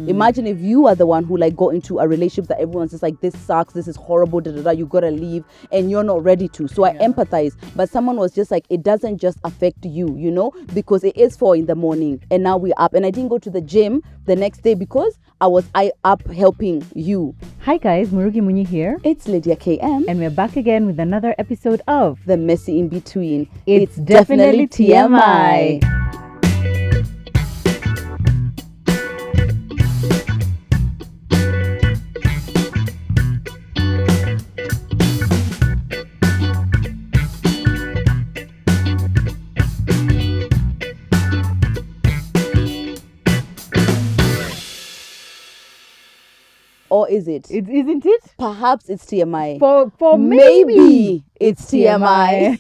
Imagine if you are the one who like got into a relationship that everyone's just like, this sucks, this is horrible, you gotta leave, and you're not ready to. So I empathize. But someone was just like, it doesn't just affect you, because it is 4 a.m. and now we're up. And I didn't go to the gym the next day because I was up helping you. Hi guys, Murugi Munyi here. It's Lydia KM. And we're back again with another episode of The Messy In Between. It's definitely TMI. Or is it? Isn't it? Perhaps it's TMI. For maybe it's TMI.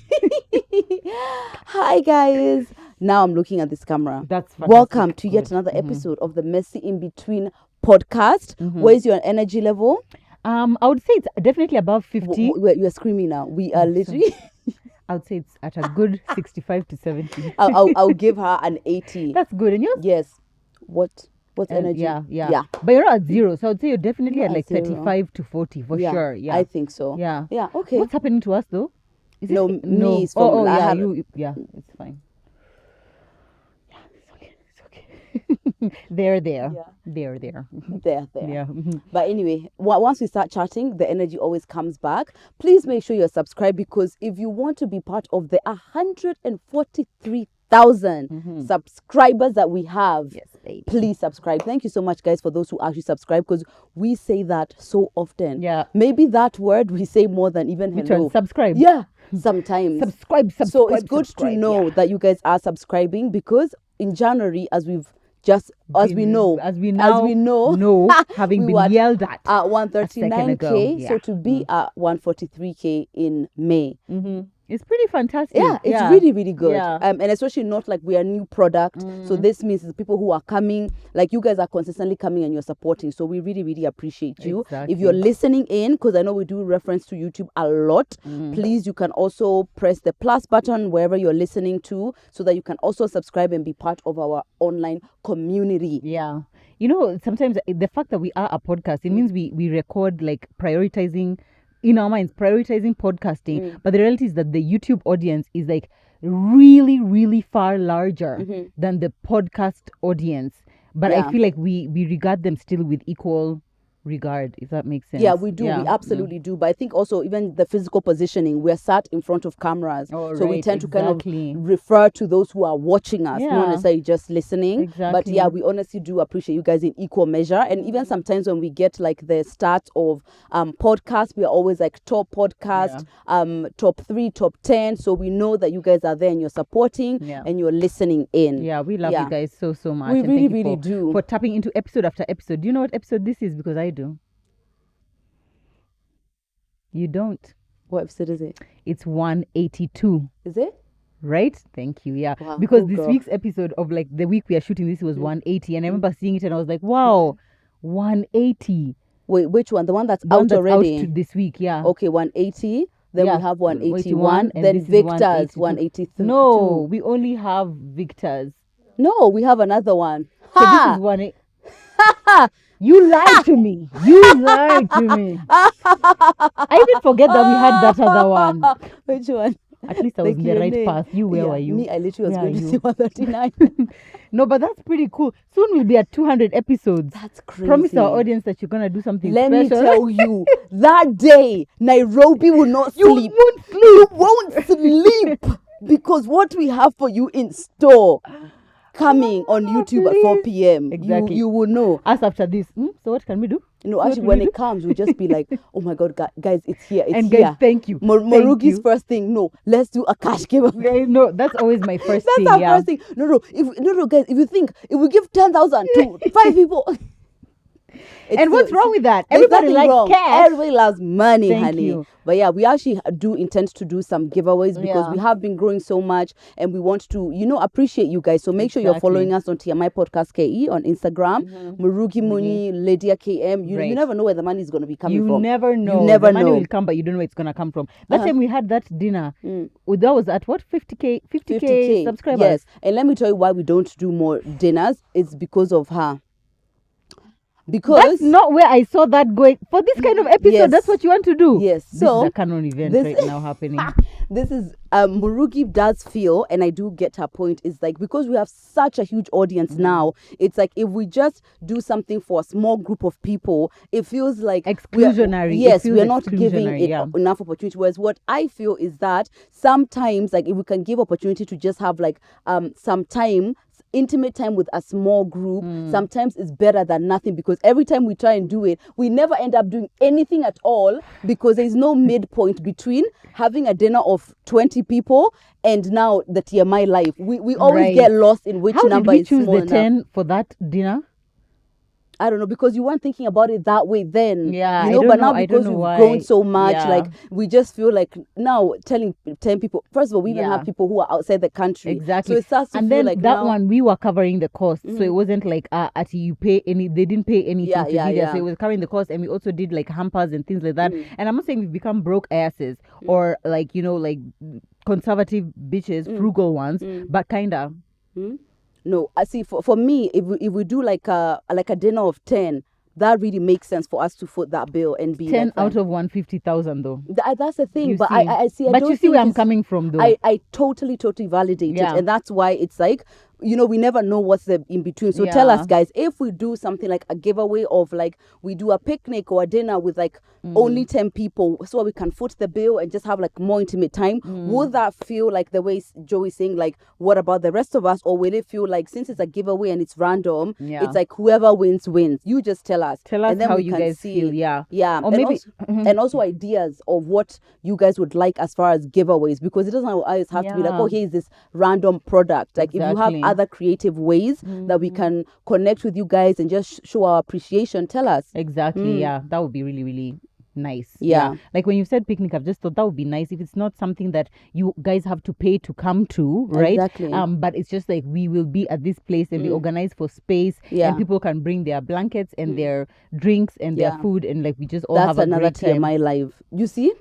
Hi guys. Now I'm looking at this camera. That's fantastic. Welcome to yet another episode of the Messy In Between podcast. Where's your energy level? I would say it's definitely above 50. You're screaming now. We are literally. I would say it's at a good 65 to 70. I'll give her an 80. That's good. And yours? Yes. What's energy? Yeah. But you're not at zero. So I would say you're definitely at like 35 to 40 for yeah, sure. Yeah. I think so. Yeah. Yeah. Okay. What's happening to us though? Is no, it, me is from yeah, it's fine. Yeah, it's okay. They're there. Yeah. They're there. There. Yeah. But anyway, once we start chatting, the energy always comes back. Please make sure you're subscribed, because if you want to be part of the 143,000 subscribers that we have, Yes, baby. Please subscribe. Thank you so much, guys, for those who actually subscribe, because we say that so often. Yeah. Maybe that word we say more than even Which hello. one? Subscribe. Yeah, sometimes. Subscribe. So it's good to know that you guys are subscribing, because in January, as we know, having been were yelled at 139K, yeah. so to be at 143K in May. It's pretty fantastic. Yeah, it's really, really good. Yeah. And especially not like we are a new product. So this means the people who are coming, like you guys are consistently coming and you're supporting. So we really, really appreciate you. Exactly. If you're listening in, because I know we do reference to YouTube a lot, please, you can also press the plus button wherever you're listening to, so that you can also subscribe and be part of our online community. Yeah. Sometimes the fact that we are a podcast, it means we record like prioritizing in our minds, prioritizing podcasting. But the reality is that the YouTube audience is like really, really far larger than the podcast audience. But I feel like we regard them still with equal regard, if that makes sense. Yeah, we do. We absolutely do. But I think also even the physical positioning, we're sat in front of cameras. So we tend to kind of refer to those who are watching us, not necessarily just listening. Exactly. But yeah, we honestly do appreciate you guys in equal measure. And even sometimes when we get like the stats of podcasts, we are always like top podcast, top 3, top 10. So we know that you guys are there and you're supporting and you're listening in. Yeah, we love you guys so much. We and really, thank you really do. For tapping into episode after episode. Do you know what episode this is? Because I do. You don't. What episode is it? It's 182. Is it? Right? Thank you. Yeah. Wow, because cool this girl. week's episode of like the week we are shooting this was 180. And I remember seeing it and I was like, wow, 180. Wait, which one? The one that's The one out that's already? out this week, yeah. Okay, 180. Then we have 181. and Then this is Victor's 182. 183. No, we only have Victor's. No, we have another one. So this is 180. You lied to me. You lied to me. I even forget that we had that other one. Which one? At least I was in the right path. Where were you? Me, I literally was Where going are to you? say 139. No, but that's pretty cool. Soon we'll be at 200 episodes. That's crazy. Promise our audience that you're going to do something Let special. me tell you, that day, Nairobi will not You sleep. won't sleep. You won't sleep. Because what we have for you in store, coming on YouTube at 4 p.m. Exactly. You will know. Us after this. So what can we do? No, actually, when it comes, we'll just be like, oh my God, guys, it's here. It's And here. guys, thank you. Morugi's first thing, no, let's do a cash giveaway. Guys, no, that's always my first thing. That's our first thing. No, guys, if you think, if we give 10,000 to 5 people. And what's wrong with that? There's Everybody nothing likes wrong. cash. Everybody loves money, Thank honey. you. But yeah, we actually do intend to do some giveaways because Yeah. we have been growing so much and we want to, appreciate you guys. So make sure you're Exactly. following us on TMI Podcast KE on Instagram, Murugi Muni, Lydia KM. You Right. never know where the money is going to be coming from. You never know. You never the money know. will come, but you don't know where it's gonna come from. That time we had that dinner. That was at what 50K 50K subscribers. Yes, and let me tell you why we don't do more dinners. It's because of her. because that's not where I saw that going. For this kind of episode, Yes. that's what you want to do. Yes. This So is a Canon event this- right now happening. this is Murugi does feel, and I do get her point, is like because we have such a huge audience now, it's like if we just do something for a small group of people, it feels like Exclusionary. It Yes, feels we're not giving exclusionary, it yeah. enough opportunity. Whereas what I feel is that sometimes, like if we can give opportunity to just have like some time, intimate time with a small group, sometimes it's better than nothing, because every time we try and do it, we never end up doing anything at all, because there's no midpoint between having a dinner of 20 people and now the TMI life. We always Right. get lost in which How did number we is choose small the enough. 10 for that dinner? I don't know, because you weren't thinking about it that way then. Yeah, you I know, don't but know- now I don't because know we've why. grown so much, Yeah. like we just feel like now telling 10 people. First of all, we even Yeah. have people who are outside the country. Exactly. So it starts to And feel then like that now, one, we were covering the cost. So it wasn't like, Ati, you pay any, they didn't pay anything Yeah, to yeah, be there. yeah. So it was covering the cost. And we also did like hampers and things like that. And I'm not saying we've become broke asses or like, you know, like conservative bitches, frugal ones, but kind of. No, I see. For me, if we do like a dinner of 10, that really makes sense for us to foot that bill and be 10 like, out of 150,000 though. That's the thing. You But see. I see. I But don't you see where think I'm it's- coming from though. I totally validate Yeah. it, and that's why it's like, you know, we never know what's the in between. So tell us, Yeah. guys, if we do something like a giveaway of like we do a picnic or a dinner with like only 10 people, so we can foot the bill and just have like more intimate time, would that feel like the way Joey's saying, like, what about the rest of us? Or will it feel like, since it's a giveaway and it's random, Yeah. it's like whoever wins wins? You just tell us. Tell us and then how we you can guys see. feel, yeah. Yeah. Or and maybe- also, and also ideas of what you guys would like as far as giveaways, because it doesn't always have to be like, Yeah. oh, here's this random product. Like if you have Exactly. other creative ways that we can connect with you guys and just show our appreciation, tell us. Exactly, yeah. That would be really, really nice. Yeah. Like when you said picnic, I've just thought that would be nice if it's not something that you guys have to pay to come to, right? Exactly. But it's just like we will be at this place and we organize for space Yeah. and people can bring their blankets and their drinks and Yeah. their food and like we just all That's have a another great time. TMI live. You see?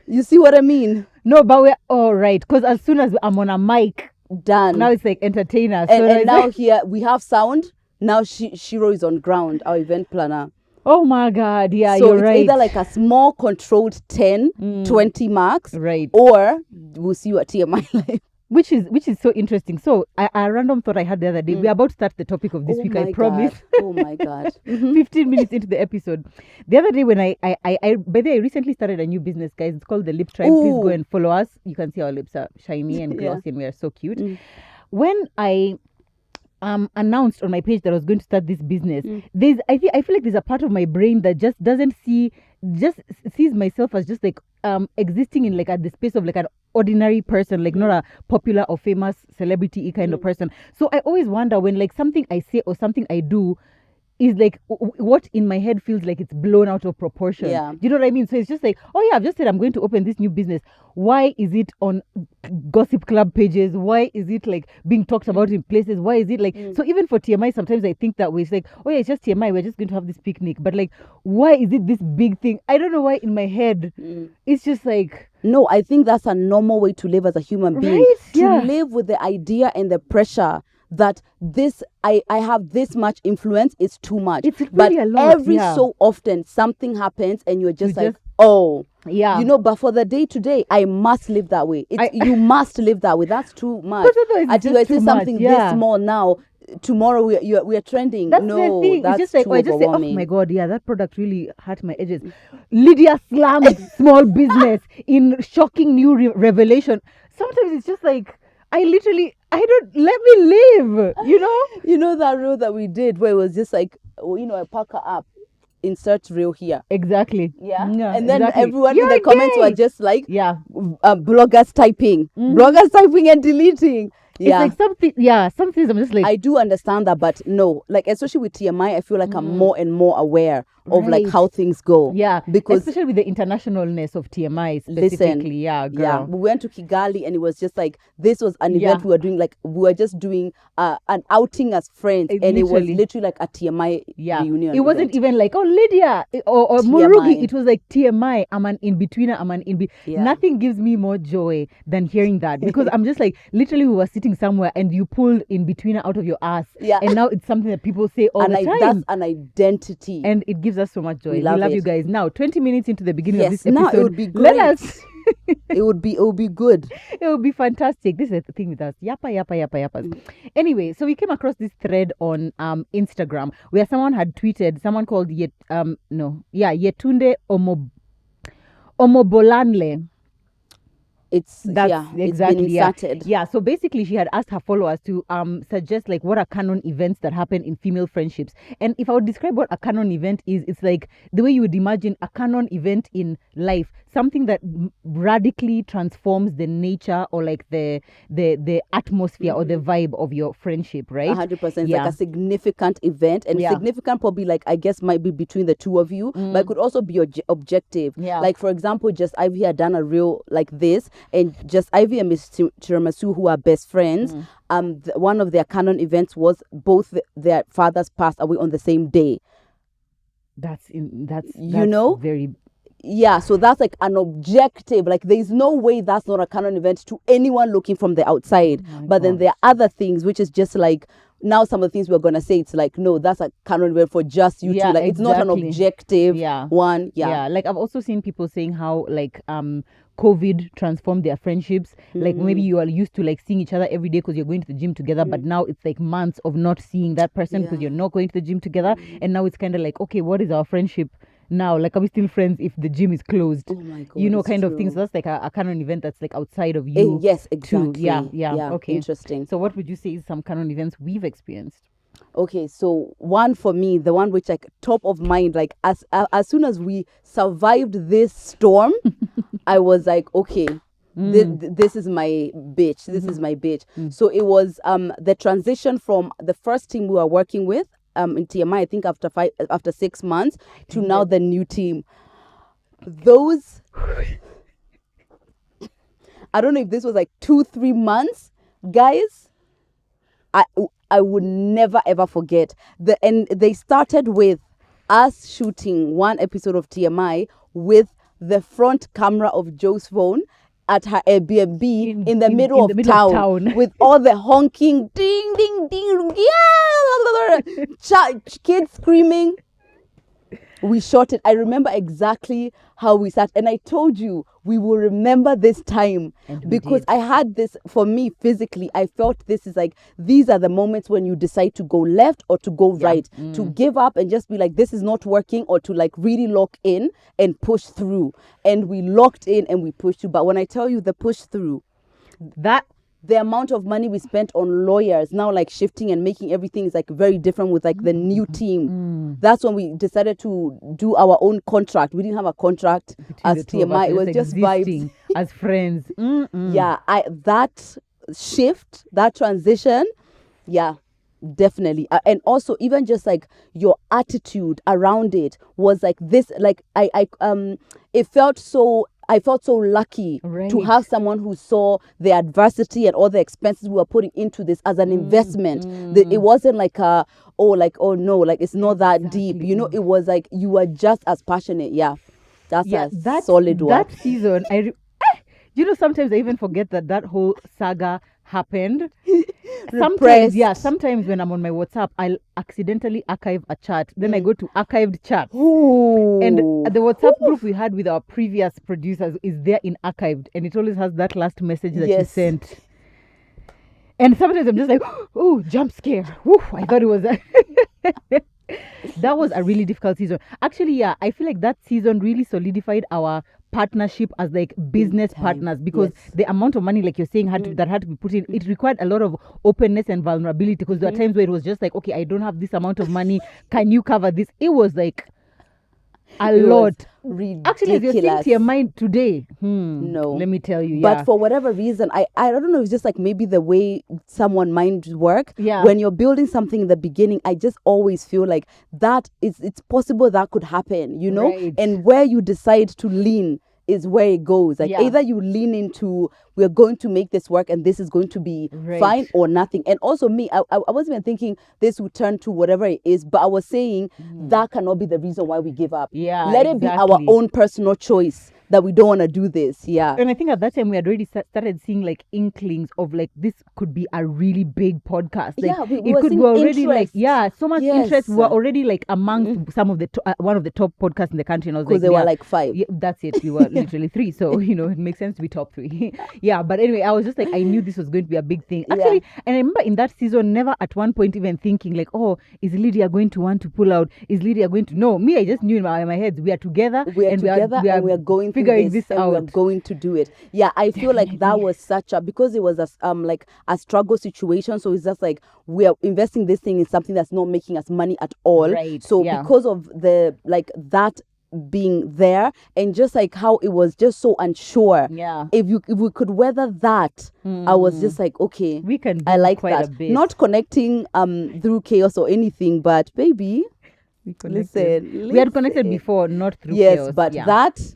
You see what I mean? No, but we're all right. Because as soon as I'm on a mic, Done. now it's like entertainers. and, so and it's now like, here we have sound. Now Shiro is on ground, our event planner. oh my God, yeah, So you're it's right. either like a small controlled 10, 20 marks, Right. or we'll see you at TMI live. Which is so interesting. So a random thought I had the other day. We're about to start the topic of this week, I promise. Oh my God. 15 minutes into the episode. The other day when I by the way, I recently started a new business, guys. It's called The Lip Tribe. Please go Ooh. and follow us. You can see our lips are shiny and Yeah. glossy and we are so cute. When I announced on my page that I was going to start this business, I feel like there's a part of my brain that just sees myself as just like existing in like at the space of like an ordinary person, like not a popular or famous celebrity kind of person. So I always wonder when like something I say or something I do is like what in my head feels like it's blown out of proportion. Yeah. Do you know what I mean? So it's just like, oh yeah, I've just said I'm going to open this new business. Why is it on gossip club pages? Why is it like being talked about in places? Why is it like so even for TMI sometimes I think that way. It's like, oh yeah, it's just TMI, we're just going to have this picnic. But like, why is it this big thing? I don't know why in my head it's just like, No, I think that's a normal way to live as a human being. Right? To Yeah. live with the idea and the pressure that this I have this much influence is too much. It's but really a lot, every yeah. so often something happens and you're just You like, just- oh. Yeah. You know, but for the day to day, I must live that way. You must live that way. That's too much. But otherwise it's Until just I say too much, something yeah. this small now, tomorrow we are trending. That's No, the thing. that's It's just like, too I just say, oh overwhelming. my God, yeah, that product really hurt my edges. Lydia slammed small business in shocking new revelation. Sometimes it's just like, let me live, you know? You know that reel that we did where it was just like, you know, I pack her up, insert reel here. Exactly. Yeah. And then exactly. everyone in You're the comments were gay. just like, Yeah. bloggers typing and deleting. Yeah. It's like something, yeah, some things I'm just like, I do understand that, but no, like especially with TMI, I feel like I'm more and more aware of like Right. how things go. yeah, because especially with the internationalness of TMI specifically. listen, Yeah, girl. yeah, we went to Kigali and it was just like this was an Yeah. event we were doing. Like we were just doing an outing as friends, and it was Literally. literally like a TMI Yeah, reunion. it wasn't event. even like, oh, Lydia or TMI. Murugi. It was like TMI. I'm an in-betweener. Yeah. Nothing gives me more joy than hearing that because I'm just like, literally, we were sitting dating somewhere and you pulled Inbetweener out of your ass. Yeah. And now it's something that people say all the time. That's an identity. And it gives us so much joy. We love you it. guys. Now, 20 minutes into the beginning of Yes, this episode, now it would be let great. us. it would be good. It would be fantastic. This is the thing with us. Yappas. Anyway, so we came across this thread on Instagram where someone had tweeted, someone called Yetunde Omobolanle. It's exactly, it's been inserted. So basically she had asked her followers to suggest like what are canon events that happen in female friendships. And if I would describe what a canon event is, it's like the way you would imagine a canon event in life, something that radically transforms the nature or like the atmosphere or the vibe of your friendship, right? 100%. Like a significant event, and significant probably like I guess might be between the two of you, but it could also be objective. Like for example, just Ivy had done a reel like this, and just Ivy and Miss Tiramisu, who are best friends, one of their canon events was both their fathers passed away on the same day. That's very. Yeah, so that's like an objective. Like there's no way that's not a canon event to anyone looking from the outside. But then there are other things which is just like now some of the things we're gonna say, it's like no, that's a canon event for just you two. Like it's not an objective one. Like I've also seen people saying how like COVID transformed their friendships. Like maybe you are used to like seeing each other every day because you're going to the gym together, but now it's like months of not seeing that person because you're not going to the gym together. And now it's kind of like, okay, what is our friendship now? Like, are we still friends if the gym is closed? Oh my God, kind of things. So that's like a canon event that's like outside of you. Yes, exactly. Yeah. Okay. Interesting. So what would you say is some canon events we've experienced? Okay, so one for me, the one which like top of mind, like as soon as we survived this storm, I was like, okay, this is my bitch. This is my bitch. So it was the transition from the first team we were working with in TMI, I think after 6 months, to now the new team. Those, I don't know if this was like 2-3 months, guys. I would never ever forget and they started with us shooting one episode of TMI with the front camera of Joe's phone at her Airbnb in the middle of town with all the honking, ding, ding, ding, yeah, kids screaming. We shot it. I remember exactly how we sat, and I told you we will remember this time because I had this for me physically. I felt this is like these are the moments when you decide to go left or to go right, to give up and just be like this is not working, or to like really lock in and push through. And we locked in and we pushed through. But when I tell you the push through, the amount of money we spent on lawyers now like shifting and making everything is like very different with like the new team. That's when we decided to do our own contract. We didn't have a contract as TMI. It was just vibes as friends. Yeah, that shift, that transition, definitely. And also even just like your attitude around it was like this, like I felt so lucky to have someone who saw the adversity and all the expenses we were putting into this as an investment. It wasn't like oh no, like it's not that deep. It was like you were just as passionate. That's solid work. That season, sometimes I even forget that whole saga happened. Sometimes when I'm on my WhatsApp, I'll accidentally archive a chat. Then I go to archived chats. And the WhatsApp group we had with our previous producers is there in archived, and it always has that last message that you sent. And sometimes I'm just like, oh, jump scare. I thought it was that was a really difficult season. Actually, I feel like that season really solidified our partnership as like business partners, because the amount of money, like you're saying, that had to be put in, it required a lot of openness and vulnerability, because there are times where it was just like, okay, I don't have this amount of money, can you cover this? It was like a lot. Ridiculous. Actually, if you're seeing to your mind today, no, let me tell you, but for whatever reason, I don't know, it's just like maybe the way someone minds work. When you're building something in the beginning, I just always feel like that it's possible that could happen, and where you decide to lean is where it goes. Like either you lean into we're going to make this work and this is going to be fine, or nothing. And also me, I wasn't even thinking this would turn to whatever it is, but I was saying that cannot be the reason why we give up. Let it be our own personal choice that we don't want to do this. Yeah. And I think at that time we had already started seeing like inklings of like this could be a really big podcast. Like Yeah, we it were could seeing be already like interest. so much Yes. interest. We were already like amongst some of the one of the top podcasts in the country. And I was Because like, they were like 5. yeah, that's it. We were literally 3, so it makes sense to be top 3. Yeah, but anyway, I was just like, I knew this was going to be a big thing. Actually, and I remember in that season, never at one point even thinking like, oh, is Lydia going to want to pull out? Is Lydia going to? No, me, I just knew in my head we are together. We are together and we are going figuring through this and out. we are going to do it. Yeah, I feel like that was such a, because it was like a struggle situation. So it's just like we are investing this thing in something that's not making us money at all. Right. So yeah. because of the like that being there and just like how it was just so unsure. Yeah. If we could weather that, I was just like, okay, we can do I like quite that. a bit. Not connecting through chaos or anything, but baby, listen, we had connected before, not through yes, chaos. but yeah. that's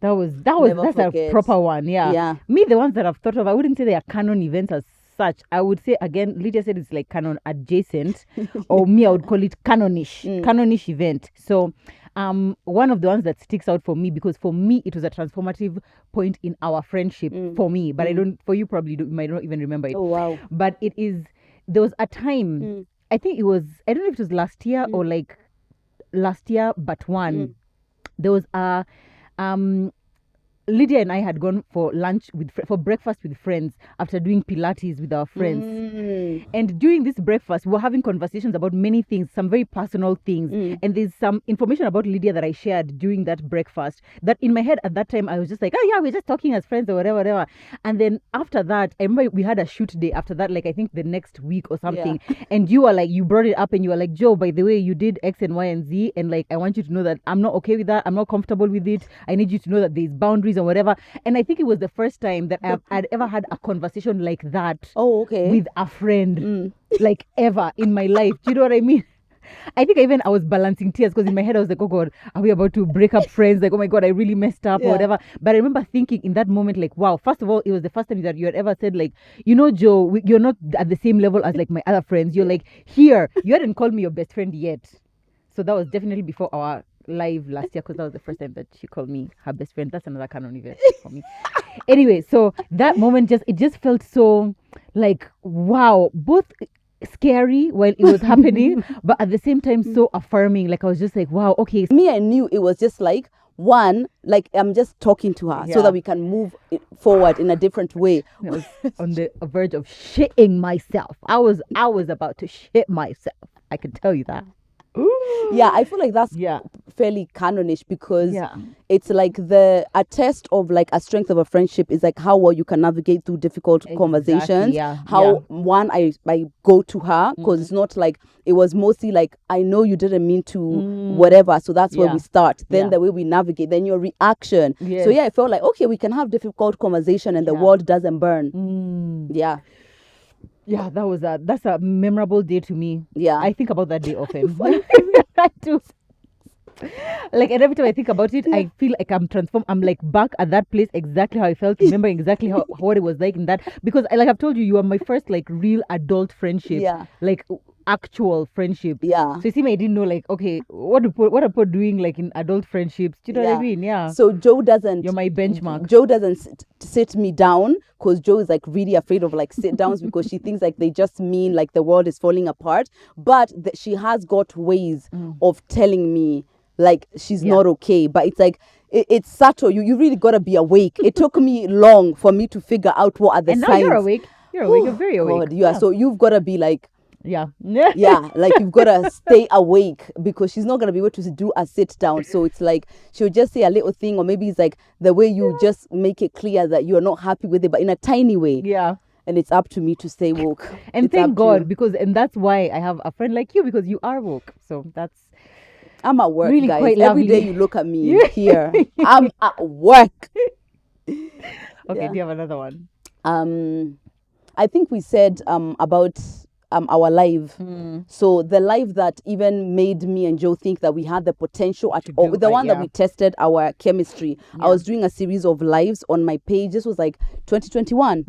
that's forget. a proper one. Yeah. Yeah. Me, the ones that I've thought of, I wouldn't say they are Canon events as such. I would say again, Lydia said it's like Canon adjacent, or me, I would call it Canonish event. So one of the ones that sticks out for me, because for me it was a transformative point in our friendship for me, but I don't, for you probably you might not even remember it. Oh wow. But there was a time, I think it was, I don't know if it was last year or like last year but one, there was a Lydia and I had gone for lunch for breakfast with friends after doing Pilates with our friends. And during this breakfast, we were having conversations about many things, some very personal things. And there's some information about Lydia that I shared during that breakfast that in my head at that time, I was just like, oh yeah, we're just talking as friends or whatever. And then after that, I remember we had a shoot day after that, like I think the next week or something. Yeah. And you were like, you brought it up and you were like, Joe, by the way, you did X and Y and Z. And like, I want you to know that I'm not okay with that. I'm not comfortable with it. I need you to know that there's boundaries or whatever. And I think it was the first time that I'd ever had a conversation like that. Oh, okay. With a friend, like ever in my life. Do you know what I mean? I think I was balancing tears because in my head I was like, oh God, are we about to break up friends? Like, oh my God, I really messed up or whatever. But I remember thinking in that moment, like, wow, first of all, it was the first time that you had ever said like, Joe, you're not at the same level as like my other friends. You're like, here, you hadn't called me your best friend yet. So that was definitely before our live last year, because that was the first time that she called me her best friend. That's another Canon event for me. Anyway, so that moment just felt so like, wow, both scary while it was happening, but at the same time so affirming. Like I was just like, wow, okay. Me, I knew it was just like, one, like I'm just talking to her so that we can move it forward in a different way. I was on the verge of shitting myself. I was about to shit myself. I can tell you that. Yeah, I feel like that's fairly canonish, because it's like a test of like a strength of a friendship is like how well you can navigate through difficult conversations. One, I go to her because it's not like, it was mostly like, I know you didn't mean to whatever, so that's where we start. Then the way we navigate, then your reaction. So I felt like, okay, we can have difficult conversation and the world doesn't burn. Yeah, that's a memorable day to me. Yeah, I think about that day often. I do. Like, and every time I think about it, I feel like I'm transformed. I'm like back at that place, exactly how I felt, remembering exactly what it was like in that. Because like I've told you, you are my first like real adult friendship. Yeah. Like actual friendship. Yeah. So you see, I didn't know like, okay, what are people doing like in adult friendships? Do you know what I mean? Yeah. So Joe doesn't. You're my benchmark. Joe doesn't sit me down, because Joe is like really afraid of like sit downs because she thinks like they just mean like the world is falling apart. But she has got ways of telling me like she's not okay. But it's like it's subtle. You really gotta be awake. It took me long for me to figure out what are the signs. And now you're awake. You're very awake. God, so you've gotta be like, yeah, like you've got to stay awake, because she's not going to be able to do a sit down. So it's like she'll just say a little thing, or maybe it's like the way you just make it clear that you're not happy with it, but in a tiny way. Yeah. And it's up to me to stay woke. And thank God, and that's why I have a friend like you, because you are woke. So I'm at work, really, guys. quite Every day you look at me here. I'm at work. Okay, do you have another one? I think we said about our live. So the live that even made me and Joe think that we had the potential at all, the one that we tested our chemistry. I was doing a series of lives on my page. This was like 2021.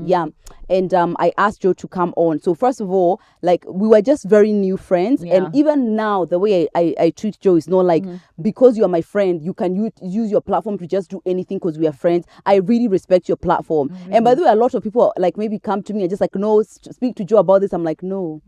And I asked Joe to come on. So first of all, like, we were just very new friends, and even now the way I treat Joe is not like because you're my friend you can use your platform to just do anything because we are friends. I really respect your platform. And by the way, a lot of people like maybe come to me and just like, no, speak to Joe about this. I'm like, no,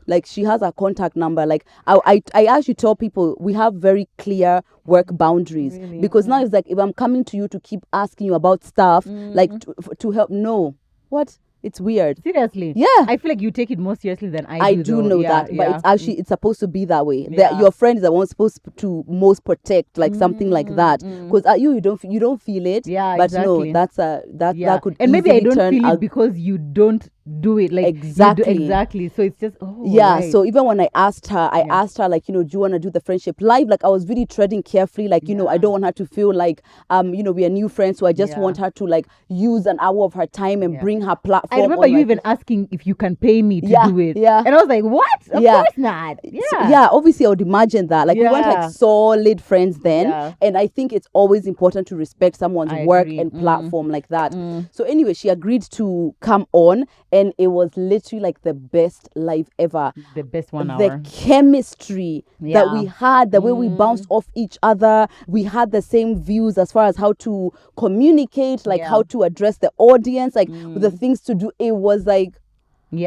like, she has a contact number. Like, I actually tell people we have very clear work boundaries. Because now it's like, if I'm coming to you to keep asking you about stuff, like to help, no, what? It's weird. Seriously? Yeah. I feel like you take it more seriously than I do. I do know that, but it's actually, it's supposed to be that way. Yeah. That your friend is the one supposed to most protect, like something like that. Because you don't feel it. Yeah, but exactly. no, that could and maybe I easily don't turn feel it because you don't do it, like Exactly. exactly. So it's just right. So even when I asked her, asked her, like, do you want to do the friendship live? Like, I was really treading carefully, like, I don't want her to feel like we are new friends, so I just want her to like use an hour of her time and bring her platform. I remember you even asking if you can pay me to do it. Yeah. And I was like, what? Of course not. Yeah. So, obviously I would imagine that. Like, we weren't like solid friends then. Yeah. And I think it's always important to respect someone's work and platform like that. So anyway, she agreed to come on, and it was literally like the best live ever. The best 1 hour. The chemistry that we had, the way we bounced off each other, we had the same views as far as how to communicate, like how to address the audience, like the things to do. It was like,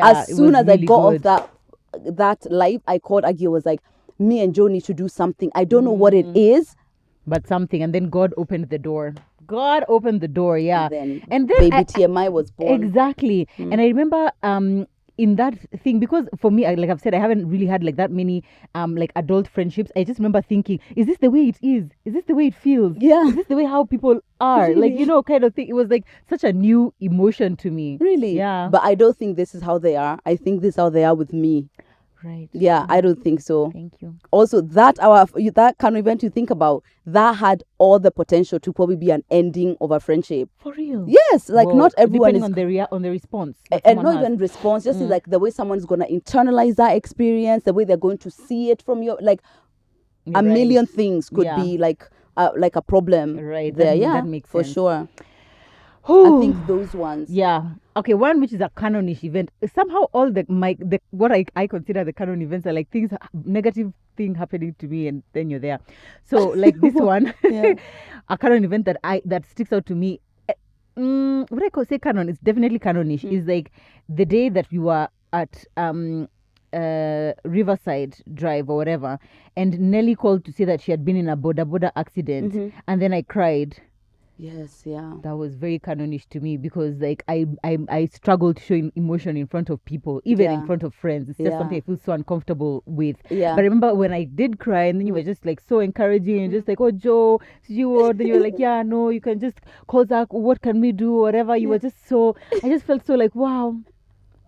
as soon as really I got off that live, I called Aggie. Was like, me and Joe need to do something. I don't know what it is, but something. And then God opened the door. God opened the door, and then baby TMI was born. Exactly. And I remember in that thing, because for me, like I've said, I haven't really had like that many like adult friendships. I just remember thinking, is this the way it is? Is this the way it feels? Yeah. Is this the way how people are? Really? Like, kind of thing. It was like such a new emotion to me. Really? Yeah. But I don't think this is how they are. I think this is how they are with me. Right. Yeah, I don't think so. Thank you. Also, that kind of event you think about, that had all the potential to probably be an ending of a friendship. For real? Yes, like not everyone depending on the response. And not even response, just like the way someone's gonna internalize that experience, the way they're going to see it from your, like, a million things could be like a problem. Right. There, that makes for sense. sure. I think those ones. Yeah. Okay, one which is a Canonish event. Somehow all the what I consider the Canon events are like things, negative thing happening to me, and then you're there. So like this one, a Canon event that sticks out to me. What I say Canon, it's definitely Canonish. Is like the day that we were at Riverside Drive or whatever, and Nelly called to say that she had been in a boda accident, and then I cried. Yes, yeah. That was very Canonish to me, because like I struggle to show emotion in front of people, even in front of friends. It's just something I feel so uncomfortable with. Yeah. But I remember when I did cry, and then you were just like so encouraging and just like, oh Joe, then you were like, yeah, no, you can just call Zach, what can we do, whatever. You were just so, I just felt so like, wow,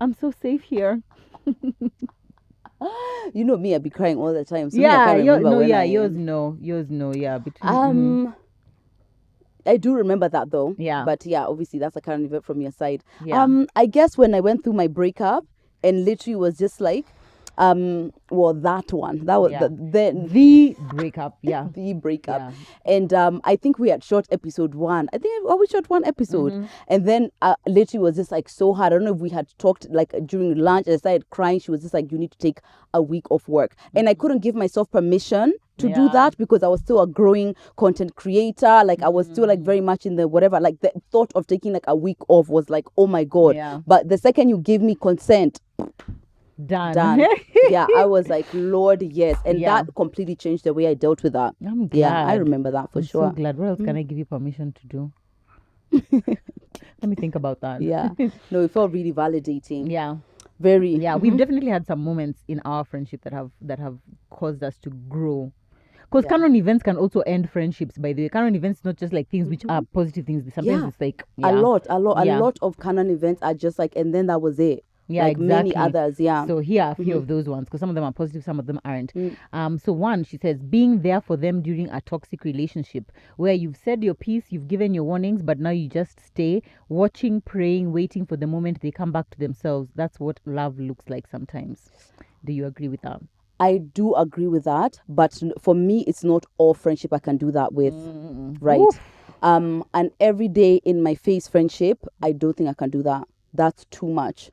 I'm so safe here. You know me, I'd be crying all the time. So yours no. Between I do remember that though. Yeah. But yeah, obviously that's a current event from your side. Yeah. I guess when I went through my breakup, and literally was just like, that one. That was the breakup. Yeah. The breakup. Yeah. And I think we had shot episode 1. I think we shot 1 episode. And then literally was just like so hard. I don't know if we had talked like during lunch. I started crying. She was just like, you need to take a week of work. And I couldn't give myself permission to do that, because I was still a growing content creator. Like I was still like very much in the whatever, like the thought of taking like a week off was like, oh my God. Yeah. But the second you give me consent, done. Yeah, I was like, Lord, yes. And that completely changed the way I dealt with that. I'm glad. Yeah, I remember that for sure. I'm so glad. What else can I give you permission to do? Let me think about that. Yeah. No, it felt really validating. Yeah. Very. Yeah, we've definitely had some moments in our friendship that have caused us to grow. Because Canon events can also end friendships, by the way. Canon events, not just like things which are positive things. Sometimes it's like a lot of Canon events are just like, and then that was it. Yeah, like many exactly. others. Yeah. So here are a few of those ones because some of them are positive, some of them aren't. So one, she says, being there for them during a toxic relationship where you've said your piece, you've given your warnings, but now you just stay watching, praying, waiting for the moment they come back to themselves. That's what love looks like sometimes. Do you agree with that? I do agree with that, but for me, it's not all friendship I can do that with, right? Oof. And every day in my face friendship, I don't think I can do that. That's too much,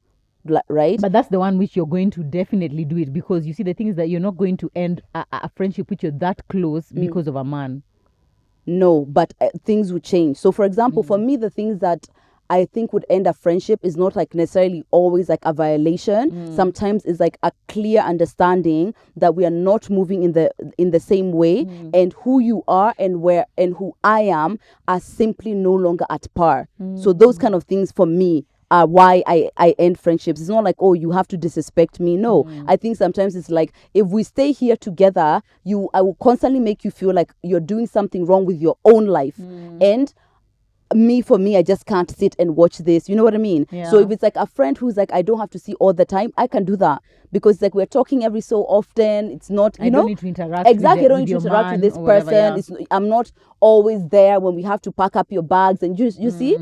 right? But that's the one which you're going to definitely do it because you see the thing is that you're not going to end a friendship which you're that close because of a man. No, but things would change. So, for example, for me, the things that I think would end a friendship is not like necessarily always like a violation. Sometimes it's like a clear understanding that we are not moving in the same way, and who you are and who I am are simply no longer at par. So those kind of things for me are why I end friendships. It's not like, oh, you have to disrespect me. No, I think sometimes it's like, if we stay here together, I will constantly make you feel like you're doing something wrong with your own life. And for me, I just can't sit and watch this. You know what I mean? Yeah. So if it's like a friend who's like, I don't have to see all the time, I can do that. Because like we're talking every so often. It's not, you know. I don't need to interact exactly, with I don't need to interact with this whatever, person. I'm not always there when we have to pack up your bags. And you see,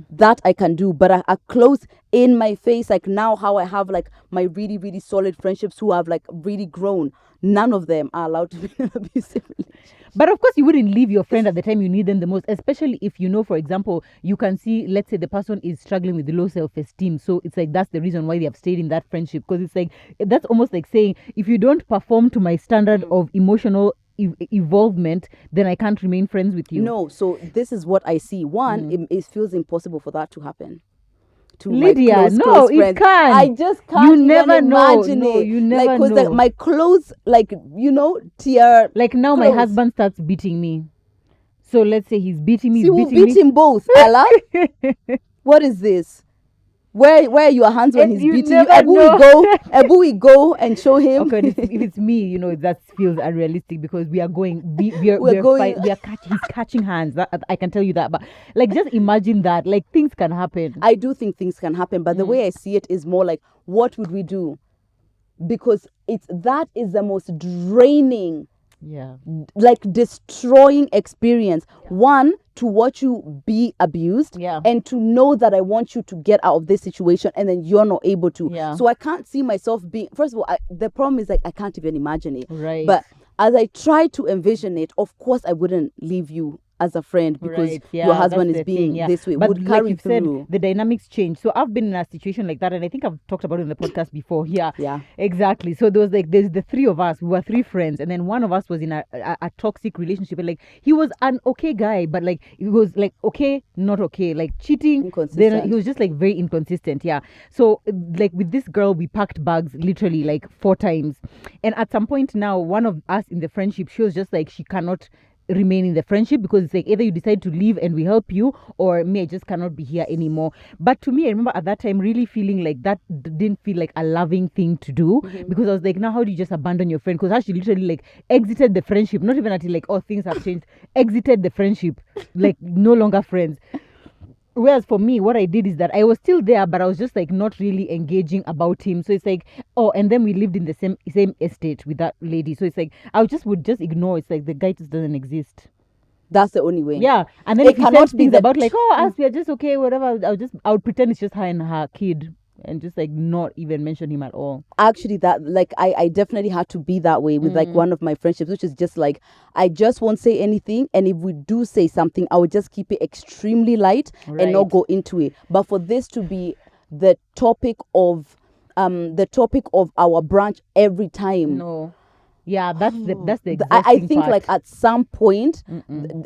that I can do. But a close in my face, like now how I have like my really, really solid friendships who have like really grown. None of them are allowed to be in an abusive relationship. But of course, you wouldn't leave your friend at the time you need them the most, especially if you know, for example, you can see, let's say the person is struggling with low self-esteem. So it's like that's the reason why they have stayed in that friendship. Because it's like, that's almost like saying, if you don't perform to my standard of emotional evolvement, then I can't remain friends with you. No, so this is what I see. One, it feels impossible for that to happen. To Lydia, my close, no, close it friends. can't. I just can't You even never know. imagine No, it. you never Because know. like my close, like, you know, tier. Like now my close. husband starts beating me. So let's say he's beating me. See, we'll beat him both, Ella. What is this? Where are your hands when he's beating you? Ebu we go and show him. Okay, if it's me, you know, that feels unrealistic because we are going. He's catching hands. I can tell you that. But like, just imagine that. Like, things can happen. I do think things can happen, but the way I see it is more like, what would we do? Because that is the most draining, like destroying experience. One, to watch you be abused, and to know that I want you to get out of this situation and then you're not able to. So I can't see myself being, first of all, the problem is like I can't even imagine it. Right. But as I try to envision it, of course I wouldn't leave you as a friend because your husband is being this way. But would like carry you've through. said, the dynamics change. So I've been in a situation like that, and I think I've talked about it in the podcast before. Yeah, exactly. So there's the three of us. We were three friends, and then one of us was in a toxic relationship. And like he was an okay guy, but like he was like okay, not okay, like cheating. Then he was just like very inconsistent. Yeah. So like with this girl, we packed bags literally like 4 times, and at some point now, one of us in the friendship, she was just like she cannot remain in the friendship because it's like either you decide to leave and we help you, or me, I just cannot be here anymore. But to me, I remember at that time really feeling like that didn't feel like a loving thing to do, because I was like, now how do you just abandon your friend? Because she literally like exited the friendship, not even until like, oh, things have changed, exited the friendship, like no longer friends. Whereas for me, what I did is that I was still there, but I was just like not really engaging about him. So it's like, oh, and then we lived in the same estate with that lady. So it's like I would just ignore. It's like the guy just doesn't exist. That's the only way. Yeah, and then if he says things about like, oh, us, we are just okay, whatever, I would pretend it's just her and her kid, and just like not even mention him at all. Actually, that like I definitely had to be that way with like one of my friendships, which is just like I just won't say anything, and if we do say something, I would just keep it extremely light and not go into it. But for this to be the topic of our branch every time. No. Yeah, that's the I think part. like at some point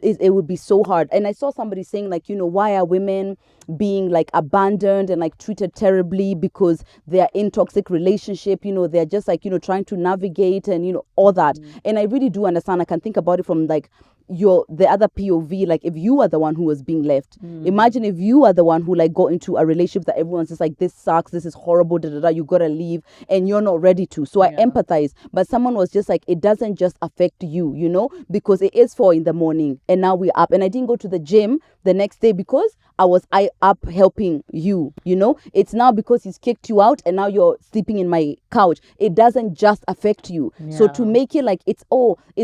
it would be so hard. And I saw somebody saying like, you know, why are women being like abandoned and like treated terribly because they're in toxic relationship, you know, they're just like, you know, trying to navigate and, you know, all that. And I really do understand. I can think about it from like the other POV, like if you are the one who was being left, imagine if you are the one who like got into a relationship that everyone's just like, this sucks, this is horrible, you gotta leave, and you're not ready to. So I empathize, but someone was just like, it doesn't just affect you, you know, because it is 4 a.m, and now we're up, and I didn't go to the gym the next day because was I up helping you, you know? It's now because he's kicked you out and now you're sleeping in my couch. It doesn't just affect you. So to make it like it's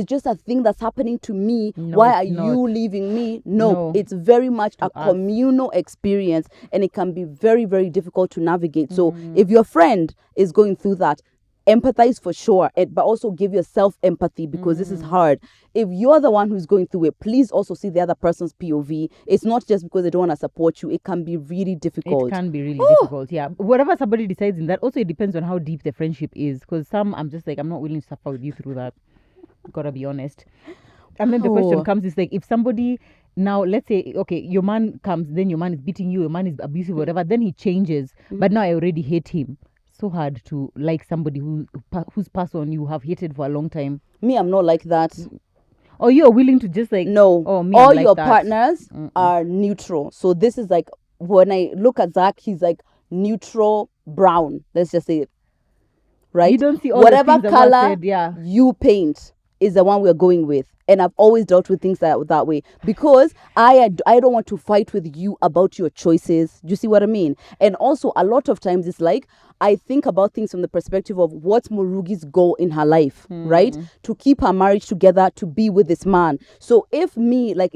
just a thing that's happening to me. No, Why are it's you not. leaving me? No. It's very much a us. communal experience, and it can be very, very difficult to navigate. So if your friend is going through that, empathize for sure, but also give yourself empathy, because this is hard. If you're the one who's going through it, please also see the other person's POV. It's not just because they don't want to support you. It can be really difficult. It can be really difficult, yeah. Whatever somebody decides in that, also it depends on how deep the friendship is, because some I'm just like, I'm not willing to suffer with you through that. Gotta be honest. And then the question comes is like, if somebody now, let's say, okay, your man comes, then your man is beating you, your man is abusive, whatever, then he changes, but now I already hate him. So hard to like somebody who's passed on you have hated for a long time. Me, I'm not like that. Or you're willing to just like, no, me, all like your that. partners are neutral. So this is like, when I look at Zach, he's like neutral brown. Let's just say it. Right? You don't see all whatever the color said, you paint is the one we're going with. And I've always dealt with things that way, because I don't want to fight with you about your choices. Do you see what I mean? And also, a lot of times it's like, I think about things from the perspective of what's Murugi's goal in her life, right? To keep her marriage together, to be with this man. So if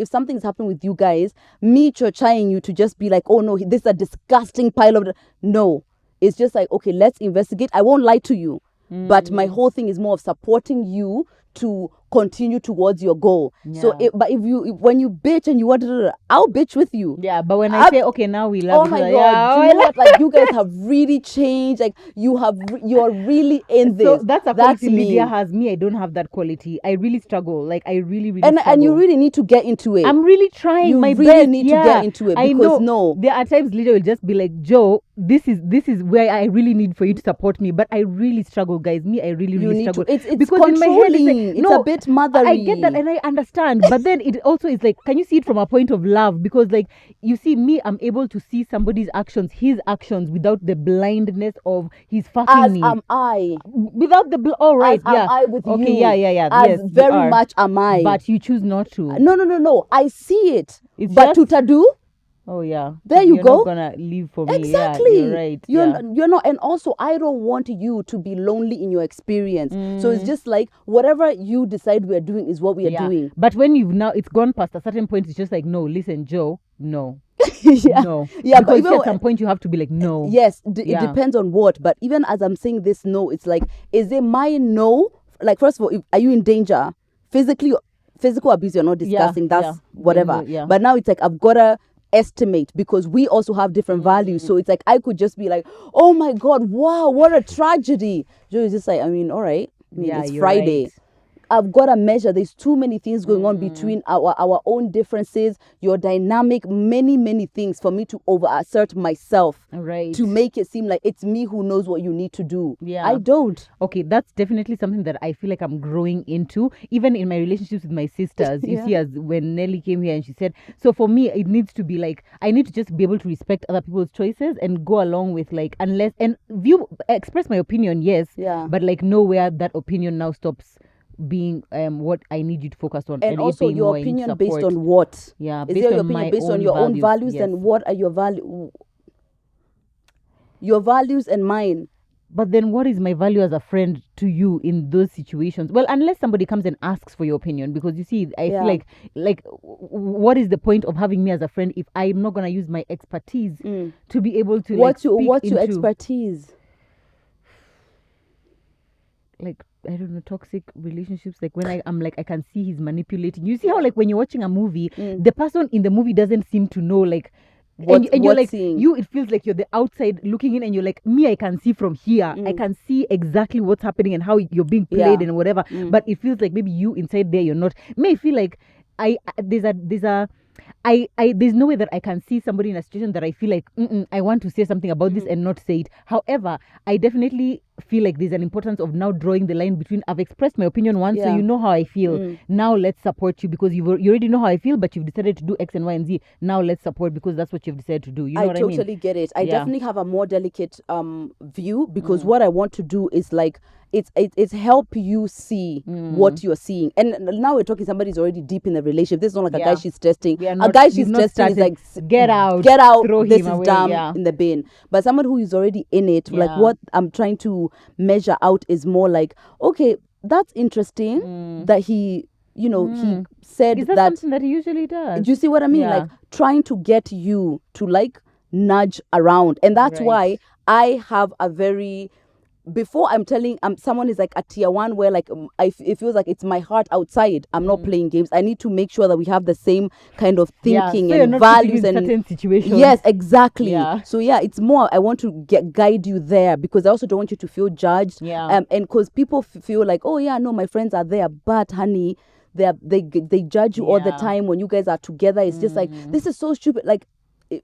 something's happening with you guys, me trying you to just be like, oh no, this is a disgusting pile of... No, it's just like, okay, let's investigate. I won't lie to you. But my whole thing is more of supporting you to continue towards your goal. So when you bitch and you want to, I'll bitch with you. Yeah, but when I say, okay, now we love you, my God, you know what? Like, you guys have really changed. Like, you're really in this. So that's a quality me. Lydia has. Me, I don't have that quality. I really struggle. Like, I really struggle. And you really need to get into it. I'm really trying you my really best. need to get into it, because there are times Lydia will just be like, Joe, this is where I really need for you to support me. But I really struggle, guys. Me, I really struggle. It's because controlling. In my head, it's like, it's a bit mothery. I get that and I understand, but then it also is like, can you see it from a point of love? Because like, you see me, I'm able to see somebody's actions, his actions, without the blindness of he's fucking me. As am I. Without the as am I with you. Okay, yeah. As yes, very much am I. But you choose not to. No. I see it. It's but just, to do. Oh yeah. There you You're go. Not gonna leave for me. Exactly. Yeah, you're right. You're not, and also I don't want you to be lonely in your experience. So it's just like, whatever you decide we're doing is what we are doing. But when it's gone past a certain point, it's just like, no, listen, Joe, no. No. Yeah, because but even at some point you have to be like, no. Yes, it depends on what. But even as I'm saying this no, it's like, is it my no? Like, first of all, are you in danger? Physical abuse, you're not discussing. That's whatever. But now it's like, I've got to estimate, because we also have different values. So it's like, I could just be like, oh my God, wow, what a tragedy. Joe is just like, I mean, all right. It's Friday. Right. I've got to measure. There's too many things going on between our own differences, your dynamic, many things for me to over-assert myself. Right. To make it seem like it's me who knows what you need to do. Yeah. I don't. Okay, that's definitely something that I feel like I'm growing into. Even in my relationships with my sisters. You see, as when Nelly came here and she said, so for me, it needs to be like, I need to just be able to respect other people's choices and go along with like, express my opinion, yes. Yeah. But like, know where that opinion now stops being what I need you to focus on, and also your opinion based on what? Yeah, is your opinion based on your own values? Yes. And what are your values and mine? But then what is my value as a friend to you in those situations? Well, unless somebody comes and asks for your opinion, because you see, I feel like what is the point of having me as a friend if I'm not going to use my expertise to be able to what's your expertise? Like, I don't know, toxic relationships. Like when I'm like, I can see he's manipulating. You see how like when you're watching a movie, the person in the movie doesn't seem to know like and you're like seeing? It feels like you're the outside looking in, and you're like, me, I can see from here. I can see exactly what's happening and how you're being played and whatever. But it feels like maybe you inside there, you're not. May feel like there's no way that I can see somebody in a situation that I feel like I want to say something about this and not say it. However, I definitely feel like there's an importance of now drawing the line between I've expressed my opinion once, so Yeah. you know how I feel. Now let's support you because you already know how I feel, but you've decided to do X and Y and Z. Now let's support because that's what you've decided to do. You know what I mean? Totally get it. I Yeah. definitely have a more delicate view because what I want to do is like it's help you see what you're seeing. And now we're talking somebody's already deep in the relationship. This is not like a Yeah. guy she's testing. We are A not- guy we've she's not testing is started, like get out, throw this him is away, dumb yeah. in the bin. But someone who is already in it, like Yeah. what I'm trying to measure out is more like, okay, that's interesting that he he said Is that something that he usually does? do you see what I mean? Yeah. Like trying to get you to like nudge around. And that's Right. why I have a very before I'm telling someone is like a tier one where like it feels like it's my heart outside. I'm not playing games. I need to make sure that we have the same kind of thinking so you're and not putting values you in and certain situations. yes, exactly. Yeah. So yeah, it's more I want to guide you there because I also don't want you to feel judged. Yeah. And because people feel like, oh yeah, no, my friends are there, but honey, they judge you all the Yeah. time when you guys are together. It's just like this is so stupid. Like,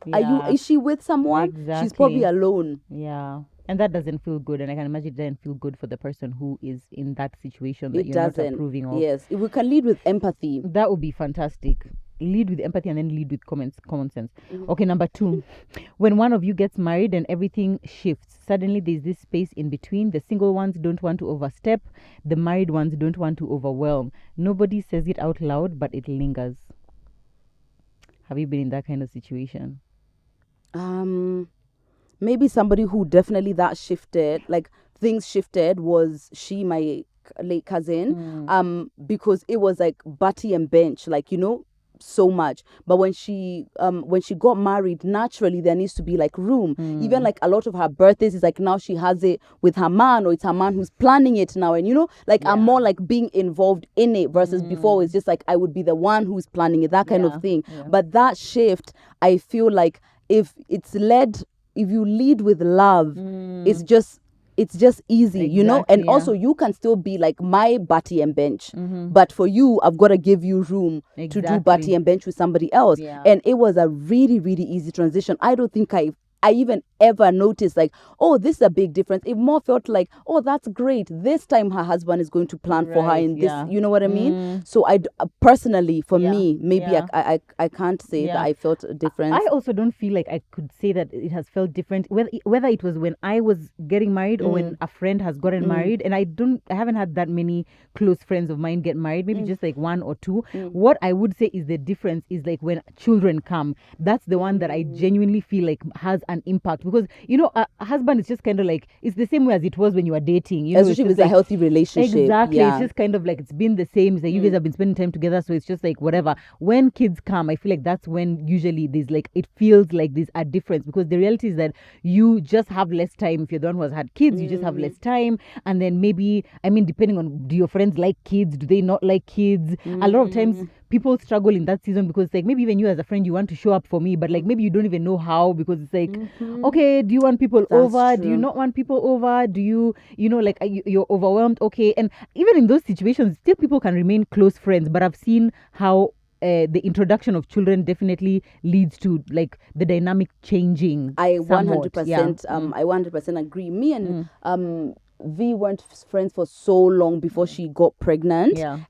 Yeah. is she with someone? She's Exactly. probably alone. Yeah. And that doesn't feel good. And I can imagine it doesn't feel good for the person who is in that situation that It you're doesn't. not approving of. Yes, if we can lead with empathy. That would be fantastic. Lead with empathy and then lead with common sense. Okay, number 2. When one of you gets married and everything shifts, suddenly there's this space in between. The single ones don't want to overstep. The married ones don't want to overwhelm. Nobody says it out loud, but it lingers. Have you been in that kind of situation? Maybe somebody who definitely that shifted, like things shifted was my late cousin. Because it was like Batty and Bench, like so much. But when she got married, naturally there needs to be like room. Even like a lot of her birthdays is like now she has it with her man, or it's her man who's planning it now. And like I'm more like being involved in it versus before it's just like I would be the one who's planning it, that kind of thing. But that shift, I feel like if you lead with love, it's just easy, and Exactly, also you can still be like my Batty and Bench, but for you I've got to give you room to do Exactly. Batty and Bench with somebody else. Yeah. And it was a really, really easy transition. I don't think I even ever noticed like, oh, this is a big difference. It more felt like, oh, that's great, this time her husband is going to plan for her Right, in this, yeah. you know what I mean? So I personally, for Yeah, me, maybe yeah. I can't say that Yeah. I felt a difference. I also don't feel like I could say that it has felt different, whether it was when I was getting married or when a friend has gotten married. And I haven't had that many close friends of mine get married, maybe just like 1 or 2. What I would say is the difference is like when children come. That's the one that I genuinely feel like has an impact, because a husband is just kind of like, it's the same way as it was when you were dating, Especially it's with just a like, healthy relationship. exactly. Yeah. It's just kind of like it's been the same. It's like you guys have been spending time together, so it's just like whatever. When kids come, I feel like that's when usually there's like, it feels like there's a difference, because the reality is that you just have less time. If you're the one who has had kids, you just have less time. And then maybe, depending on, do your friends like kids, do they not like kids? A lot of times people struggle in that season, because like maybe even you as a friend, you want to show up for me, but like maybe you don't even know how, because it's like, okay, do you want people over? Do you true. not want people over? Do you like, you're overwhelmed? Okay. And even in those situations, still people can remain close friends, but I've seen how the introduction of children definitely leads to like the dynamic changing. I somewhat. 100% I 100% agree. Me and V weren't friends for so long before she got pregnant. Yeah.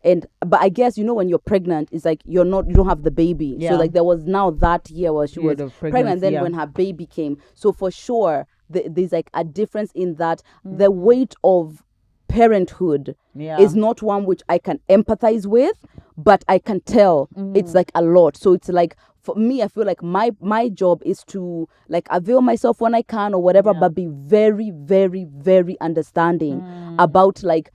But I guess when you're pregnant, it's like you don't have the baby. Yeah. So like there was now that year where she Period was of pregnant. pregnancy, Then yeah. when her baby came, so for sure there's like a difference in that the weight of parenthood Yeah. is not one which I can empathize with, but I can tell it's like a lot. So it's like, for me, I feel like my job is to like avail myself when I can or whatever, but be very, very, very understanding about like,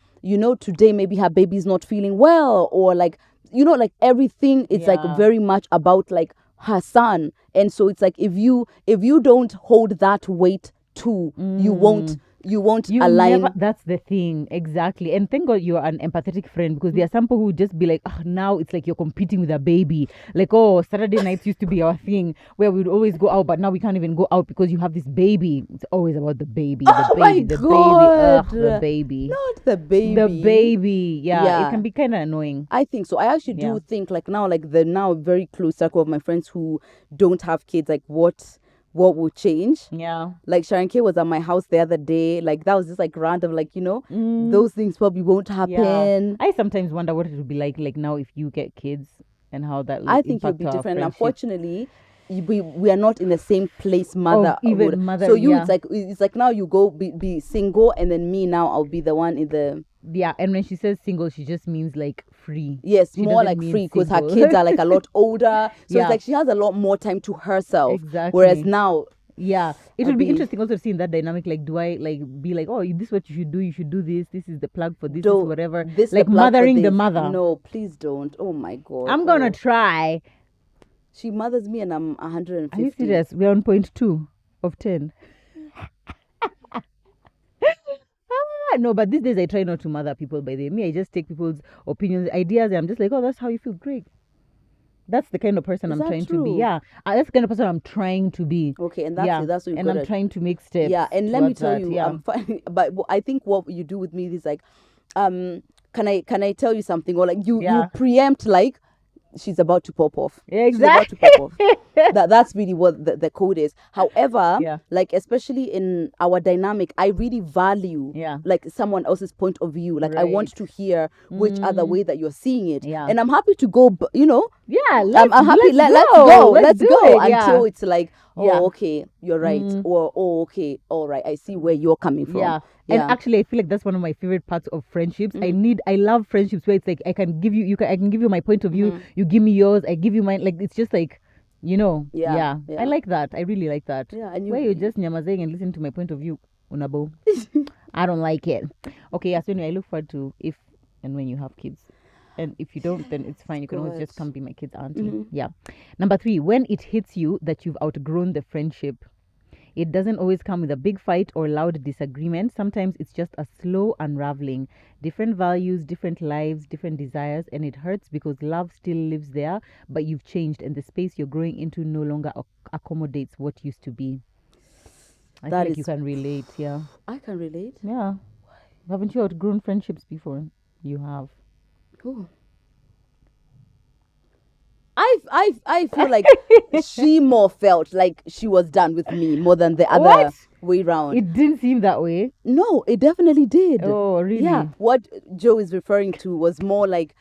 today maybe her baby's not feeling well, or like, like everything is like Yeah. very much about like her son. And so it's like, if you don't hold that weight too, you won't You align. that's the thing, exactly. And thank God you're an empathetic friend, because there are some people who just be like, now it's like you're competing with a baby. Like, oh, Saturday nights used to be our thing where we would always go out, but now we can't even go out because you have this baby. It's always about the baby, the Oh my baby, the God. baby, the baby. Not the baby. The baby. Yeah, Yeah. it can be kind of annoying. I think so. I actually Yeah. do think like now, like the now very close circle of my friends who don't have kids, like what what will change. Yeah. Like Sharon K was at my house the other day. Like that was just like random, like, those things probably won't Yeah. happen. I sometimes wonder what it would be like now if you get kids and how that I will think you'll impact be our different. friendship. Unfortunately, we are not in the same place mother even would. mother, So yeah. it's like now you go be single, and then me now I'll be the one in the Yeah, and when she says single, she just means like free. yes, She more doesn't like mean free because her single. kids are like a lot older. So Yeah. it's like she has a lot more time to herself. Exactly. Whereas now Yeah, it I'll would be be- interesting also to see in that dynamic. Like, do I like be like, oh, this is what you should do. You should do this. This is the plug for this. This don't is whatever. this the Like plug for mothering the this. mother. No, please don't. Oh my god. I'm gonna Oh. try. She mothers me and I'm 150. Are you serious? We're on point 2 of 10. No, but these days I try not to mother people. By the way, me, I just take people's opinions, ideas, and I'm just like, oh, that's how you feel. Great. That's the kind of person Is I'm that trying to be. true? Yeah, that's the kind of person I'm trying to be. Okay, and that's yeah, it. That's what you're and good I'm at. trying to make steps. Yeah, and let me towards tell that. you, yeah. I'm fine. But I think what you do with me is like, can I tell you something, or like you Yeah. preempt like she's about to pop off. Exactly. She's about to pop off. That's really what the code is. However, Yeah. like especially in our dynamic, I really value Yeah. like someone else's point of view. Like I want Right. to hear which other way that you're seeing it. Yeah. And I'm happy to go. Yeah, I'm happy. Let's do go it, yeah. until it's like, oh, Yeah. okay, you're right, or oh, okay, all right, I see where you're coming from. Yeah. And actually, I feel like that's one of my favorite parts of friendships. I love friendships where it's like I can give you, I can give you my point of view. You give me yours. I give you mine. Like it's just like, Yeah. I like that. I really like that. Yeah, and where you're just nyamazing and listen to my point of view. Unabo. I don't like it. Okay, yeah. So anyway, I look forward to if and when you have kids. And if you don't, then it's fine. You can always just come be my kid's auntie. Yeah. Number 3, when it hits you that you've outgrown the friendship. It doesn't always come with a big fight or loud disagreement. Sometimes it's just a slow unraveling. Different values, different lives, different desires, and it hurts because love still lives there, but you've changed and the space you're growing into no longer accommodates what used to be. I feel like you can relate, yeah. I can relate. Yeah. Haven't you outgrown friendships before? You have. Ooh. I feel like she more felt like she was done with me more than the other What? way round. It didn't seem that way. No, it definitely did. Oh, really? Yeah. What Joe is referring to was more like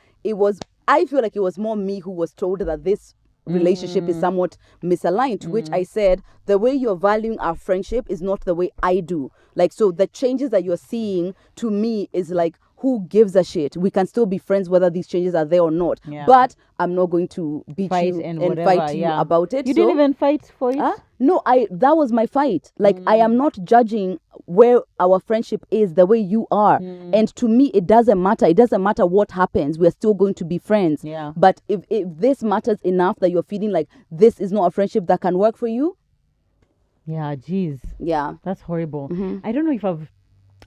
I feel like it was more me who was told that this relationship is somewhat misaligned, to which I said, the way you're valuing our friendship is not the way I do. Like, so the changes that you're seeing to me is like, who gives a shit? We can still be friends whether these changes are there or not. Yeah. But I'm not going to beat Fight you and and whatever, fight you yeah. about it. You didn't even fight for it? Huh? No, that was my fight. Like, I am not judging where our friendship is the way you are. And to me, it doesn't matter. It doesn't matter what happens. We're still going to be friends. Yeah. But if this matters enough that you're feeling like this is not a friendship that can work for you. Yeah, geez. Yeah. That's horrible. I don't know if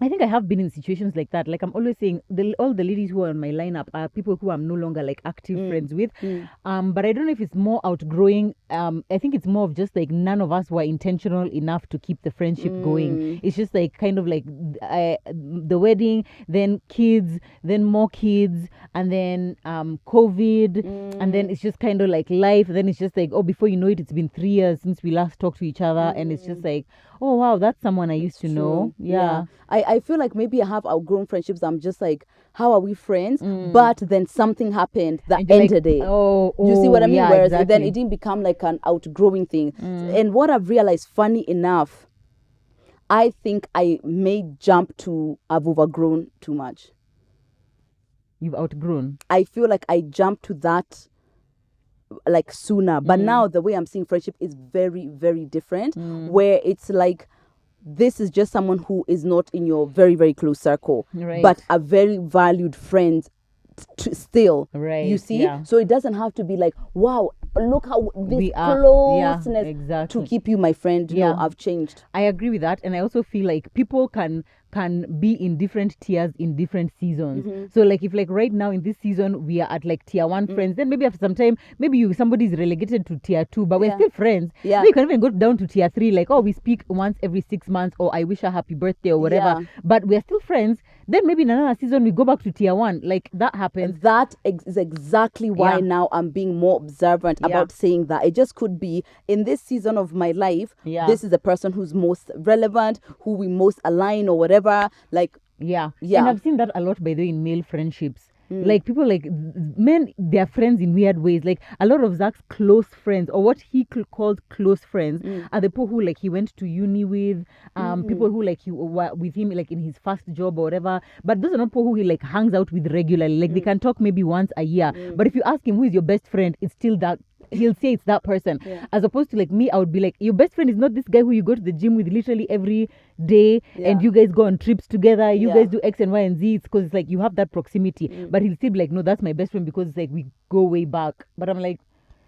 I think I have been in situations like that. Like I'm always saying, all the ladies who are on my lineup are people who I'm no longer like active friends with. But I don't know if it's more outgrowing. I think it's more of just like none of us were intentional enough to keep the friendship going. It's just like kind of like the wedding, then kids, then more kids, and then COVID, and then it's just kind of like life. Then it's just like, oh, before you know it, it's been 3 years since we last talked to each other, and it's just like, oh wow, that's someone I used to know. Yeah. I feel like maybe I have outgrown friendships. I'm just like, how are we friends? But then something happened that And you're like, ended it. Oh, You see what I mean? yeah, Whereas exactly. then it didn't become like an outgrowing thing. And what I've realized, funny enough, I think I may jump to I've overgrown too much. You've outgrown. I feel like I jumped to that like sooner. But now the way I'm seeing friendship is very, very different. Where it's like, this is just someone who is not in your very, very close circle, Right. but a very valued friend still. Right, You see? yeah. So it doesn't have to be like, wow, look how this We are- yeah, closeness exactly. to keep you my friend. Yeah. No, I've changed. I agree with that, and I also feel like people can be in different tiers in different seasons. So like if like right now in this season we are at like tier 1 friends, then maybe after some time maybe somebody is relegated to tier 2, but we're Yeah. still friends. Yeah. Maybe you can even go down to tier 3, like, oh, we speak once every 6 months, or I wish her happy birthday or whatever. Yeah. But we're still friends. Then maybe in another season we go back to tier 1. Like that happens. That is exactly why Yeah. now I'm being more observant Yeah. about saying that. It just could be in this season of my life, Yeah. this is the person who's most relevant, who we most align or whatever. Like, Yeah. Yeah. And I've seen that a lot, by the way, in male friendships. Like people like men, they're friends in weird ways. Like a lot of Zach's close friends, or what he called close friends, are the people who like he went to uni with, people who like he were with him like in his first job or whatever. But those are not people who he like hangs out with regularly. Like they can talk maybe once a year. But if you ask him who is your best friend, it's still that. He'll say it's that person. Yeah. As opposed to like me, I would be like, your best friend is not this guy who you go to the gym with literally every day, and Yeah. you guys go on trips together, you Yeah. guys do X and Y and Z. It's because it's like you have that proximity. But he'll still be like, no, that's my best friend because it's like we go way back. But I'm like,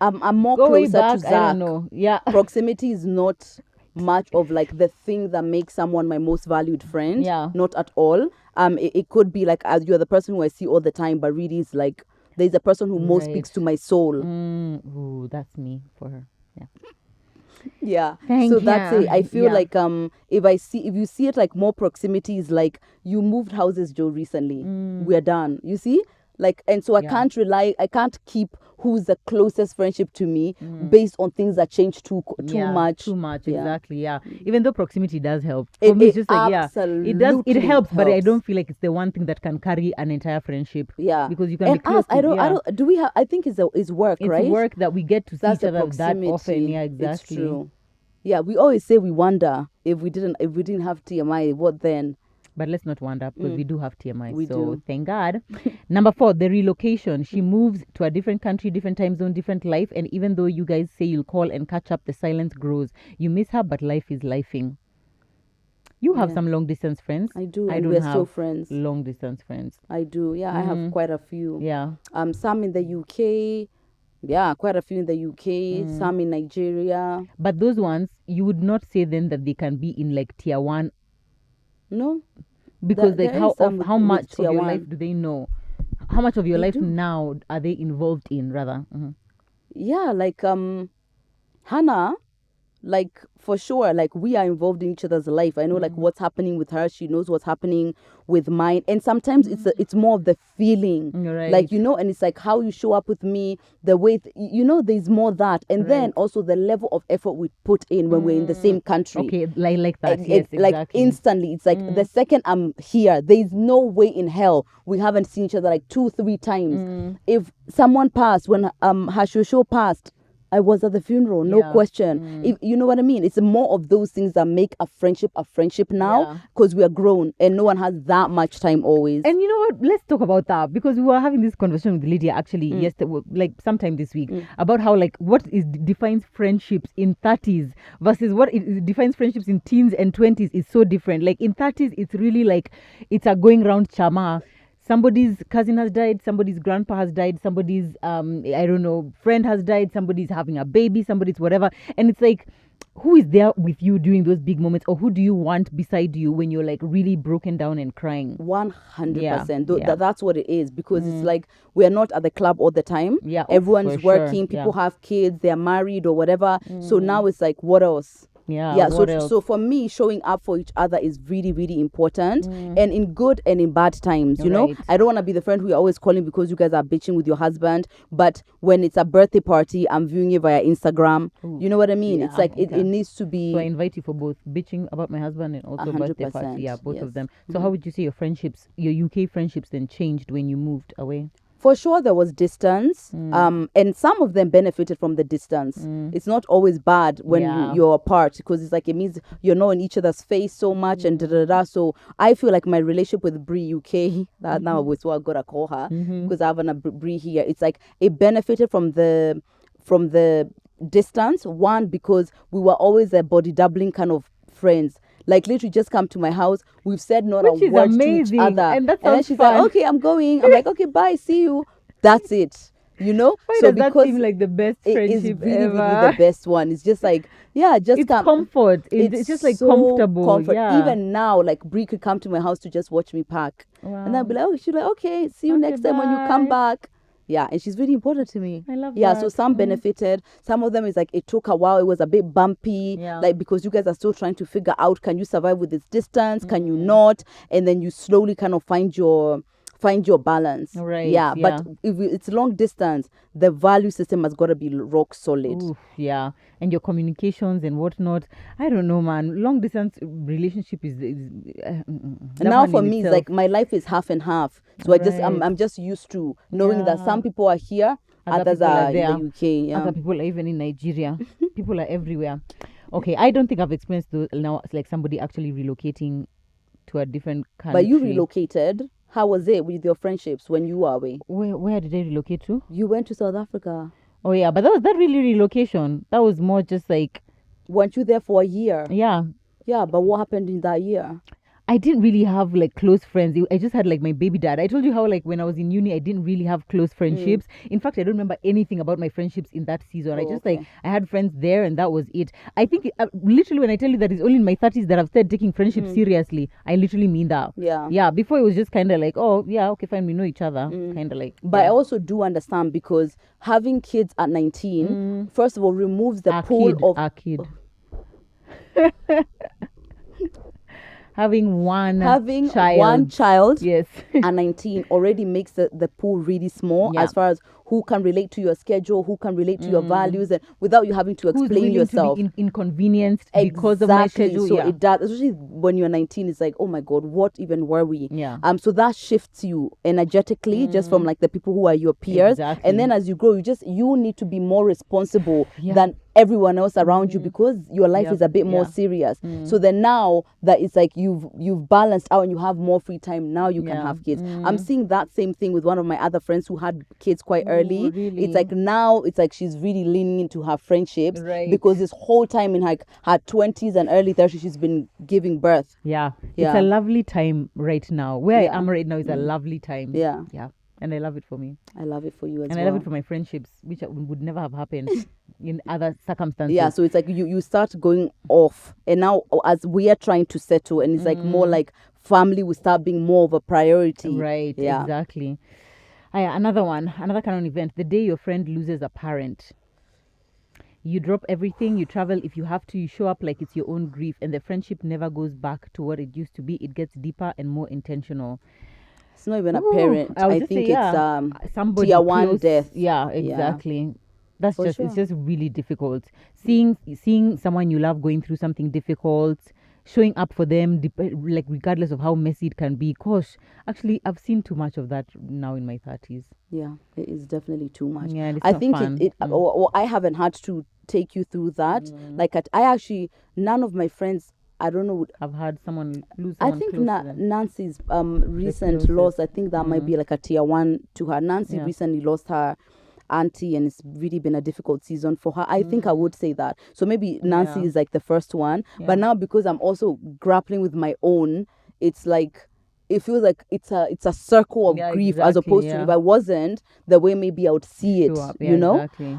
I'm more go way closer back, to Zach. I don't know. Yeah. Proximity is not much of like the thing that makes someone my most valued friend. Yeah. Not at all. It could be like you're the person who I see all the time, but really it's like there's a person who most speaks Right. to my soul. Ooh, that's me for her. Yeah. Yeah. Thank So that's ya. it. I feel Yeah. like if you see it like more proximity is like you moved houses, Joe, recently. We're done. You see? Like, and so Yeah. I can't keep who's the closest friendship to me based on things that change too Yeah, much. Too much, Yeah. exactly. Yeah. Even though proximity does help. For It- me, it's it just like, yeah. It does, it absolutely helps, but I helps. don't feel like it's the one thing that can carry an entire friendship. Yeah. Because you can And be close us, I to, don't, yeah. I don't, do we have, I think it's work, It's right? work that we get to see That's each the other that proximity. often. Yeah, exactly. It's true. Yeah, we always say we wonder if we didn't have TMI, what then? But let's not wonder because we do have TMI. We so do. thank God. Number 4, the relocation. She moves to a different country, different time zone, different life. And even though you guys say you'll call and catch up, the silence grows. You miss her, but life is lifing. You have Yeah. some long distance friends. I do, I and don't we're have still friends. long distance friends. I do. Yeah, I have quite a few. Yeah. Some in the UK. Yeah, quite a few in the UK. Some in Nigeria. But those ones, you would not say then that they can be in like tier 1 No, because like there is some how with much of tier your 1. life do they know? How much of your They life do. now are they involved in rather? Yeah, like Hannah, like for sure, like we are involved in each other's life. I know like what's happening with her. She knows what's happening with mine. And sometimes it's more of the feeling, Right. like and it's like how you show up with me, the way there's more that, and then Right. also the level of effort we put in when we're in the same country. Okay, like that. It- Yes, it's like exactly. instantly. It's like the second I'm here, there's no way in hell we haven't seen each other like 2-3 times. If someone passed when Hashosho passed, I was at the funeral, no Yeah. question. If, you know what I mean? It's more of those things that make a friendship Yeah. now because we are grown and no one has that much time always. And you know what? Let's talk about that because we were having this conversation with Lydia actually yesterday, like sometime this week, about how like what defines friendships in 30s versus what it defines friendships in teens and 20s is so different. Like in 30s, it's really like it's a going round chama. Somebody's cousin has died, somebody's grandpa has died, somebody's I don't know, friend has died, somebody's having a baby, somebody's whatever, and it's like, who is there with you during those big moments, or who do you want beside you when you're like really broken down and crying? 100%. Yeah. That's what it is because it's like we're not at the club all the time. Yeah, everyone's for sure. working. People Yeah. have kids. They're married or whatever. So now it's like, what else? Yeah, So what else? so for me, showing up for each other is really, really important, and in good and in bad times. You know, Right. I don't want to be the friend who you're always calling because you guys are bitching with your husband. But when it's a birthday party, I'm viewing it via Instagram. You know what I mean? Yeah, It's like okay. it needs to be. So I invite you for both bitching about my husband and also birthday party. 100%, Yeah, both of yes. them. So how would you say your friendships, your UK friendships, then changed when you moved away? For sure, there was distance, and some of them benefited from the distance. It's not always bad when Yeah. you're apart because it's like it means you're not in each other's face so much and da da da. So I feel like my relationship with Brie UK, that now is what I gotta call her because I have a Brie here. It's like it benefited from the distance. One, because we were always a body doubling kind of friends. Like literally just come to my house. We've said not Which a is word amazing, to each other. and that then sounds she's fun. like, okay, I'm going. I'm like, okay, bye, see you. That's it. You know? Why So does that because seem like the best it is friendship really, ever? really the best one. It's just like, yeah, just It's come. comfort. It's just like so comfortable. comfort. Yeah. Even now, like Brie could come to my house to just watch me pack. And I'd be like, oh, she's like, okay, see you Okay, next time when you come bye. back. Yeah, and she's really important to me. I love Yeah, that. so some benefited. Some of them is like it took a while. It was a bit bumpy. Yeah. Like because you guys are still trying to figure out, can you survive with this distance? Can Mm. you not? And then you slowly kind of find your balance. Right, Yeah, but yeah. if it's long distance, the value system has got to be rock solid. Oof, yeah. And your communications and whatnot. I don't know, man. Long distance relationship is that Now one for in me, it's itself. like my life is half and half. So Right. I'm just used to knowing that Yeah. some people are here, Other others people are are in the there. UK. Yeah. Other people are even in Nigeria. People are everywhere. Okay, I don't think I've experienced now like somebody actually relocating to a different But you country. relocated. How was it with your friendships when you were away? Where did I relocate to? You went to South Africa. Oh yeah, but that was that really relocation. That was more just like Weren't you there for a year? yeah. Yeah, but what happened in that year? I didn't really have like close friends. I just had like my baby dad. I told you how like when I was in uni, I didn't really have close friendships. In fact, I don't remember anything about my friendships in that season. I Oh, just like okay. I had friends there, and that was it. I think literally when I tell you that it's only in my 30s that I've started taking friendship seriously, I literally mean that. Yeah. Yeah. Before it was just kind of like, oh yeah, okay, fine, we know each other, kind of like. But I yeah. also do understand because having kids at 19, first of all, removes the Our pool kid, of our kid. Having one having child. one child Yes. at 19 already makes the pool really small Yeah. as far as who can relate to your schedule, who can relate to your values, and without you having to Who's explain willing yourself. to be inconvenienced because of my schedule? So Yeah. it does, especially when you're 19. It's like, oh my god, what even were we? Yeah. So that shifts you energetically just from like the people who are your peers. Exactly. And then as you grow, you need to be more responsible Yeah. than everyone else around you because your life Yep. is a bit more Yeah. serious. So then now that it's like you've balanced out and you have more free time, now you can Yeah. have kids. I'm seeing that same thing with one of my other friends who had kids quite early. really? It's like now it's like she's really leaning into her friendships Right. because this whole time in like her 20s and early 30s she's been giving birth. Yeah. It's Yeah. a lovely time right now. Where Yeah. I am right now is a lovely time. Yeah. Yeah. And I love it for me. I love it for you as And well. I love it for my friendships, which would never have happened in other circumstances. Yeah, so it's like you start going off, and now as we are trying to settle, and it's like more like family will start being more of a priority. Right. Yeah. Exactly. Another Canon event. The day your friend loses a parent. You drop everything, you travel if you have to, you show up like it's your own grief, and the friendship never goes back to what it used to be. It gets deeper and more intentional. It's not even a Ooh, parent. I would I just think say, it's somebody tier one close. death. Yeah, exactly. That's For just sure. it's just really difficult. Seeing someone you love going through something difficult, showing up for them, like regardless of how messy it can be. Gosh, actually, I've seen too much of that now in my 30s. Yeah, it is definitely too much. Yeah, and it's I not think fun. or I haven't had to take you through that. Like I actually, none of my friends, I don't know. I've had someone lose I someone think close to them. Nancy's recent closest. loss, I think that might be like a tier one to her. Nancy Yeah. recently lost her auntie and it's really been a difficult season for her. I think I would say that. So maybe Nancy Yeah. is like the first one. Yeah. But now because I'm also grappling with my own, it's like it feels like it's a circle of Yeah, grief as exactly, opposed to yeah. if I wasn't the way maybe I would see it. Show up. You Yeah, know? exactly.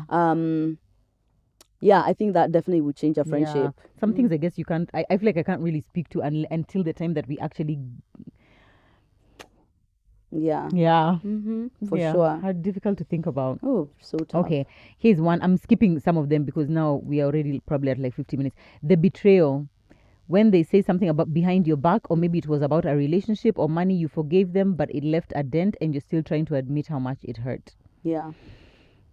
Yeah, I think that definitely would change a Yeah. friendship. Some things I guess you can't. I feel like I can't really speak to until the time that we actually. Yeah. Yeah. For Yeah. sure. How difficult to think about. Oh, so tough. Okay, here's one. I'm skipping some of them because now we are already probably at like 50 minutes. The betrayal. When they say something about behind your back, or maybe it was about a relationship or money, you forgave them, but it left a dent and you're still trying to admit how much it hurt. Yeah.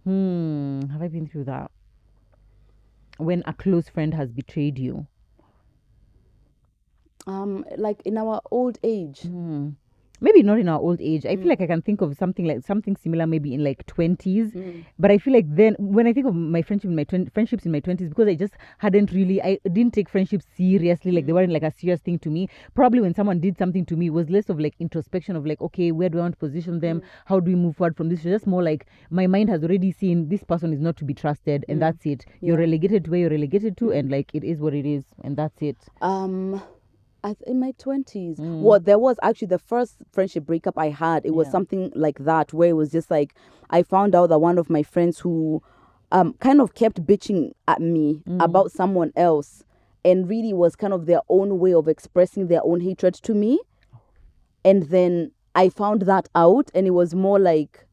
Have I been through that? When a close friend has betrayed you. Like in our old age. Maybe not in our old age. I feel like I can think of something similar maybe in like 20s. But I feel like then when I think of my friendships in my 20s, because I just I didn't take friendships seriously, like they weren't like a serious thing to me. Probably when someone did something to me, it was less of like introspection of like, okay, where do I want to position them? How do we move forward from this? It's just more like my mind has already seen this person is not to be trusted, and that's it. You're relegated to where you're relegated to, and like it is what it is, and that's it. In my 20s. Well, there was actually the first friendship breakup I had. It was something like that, where it was just like I found out that one of my friends who kind of kept bitching at me about someone else, and really was kind of their own way of expressing their own hatred to me. And then I found that out, and it was more like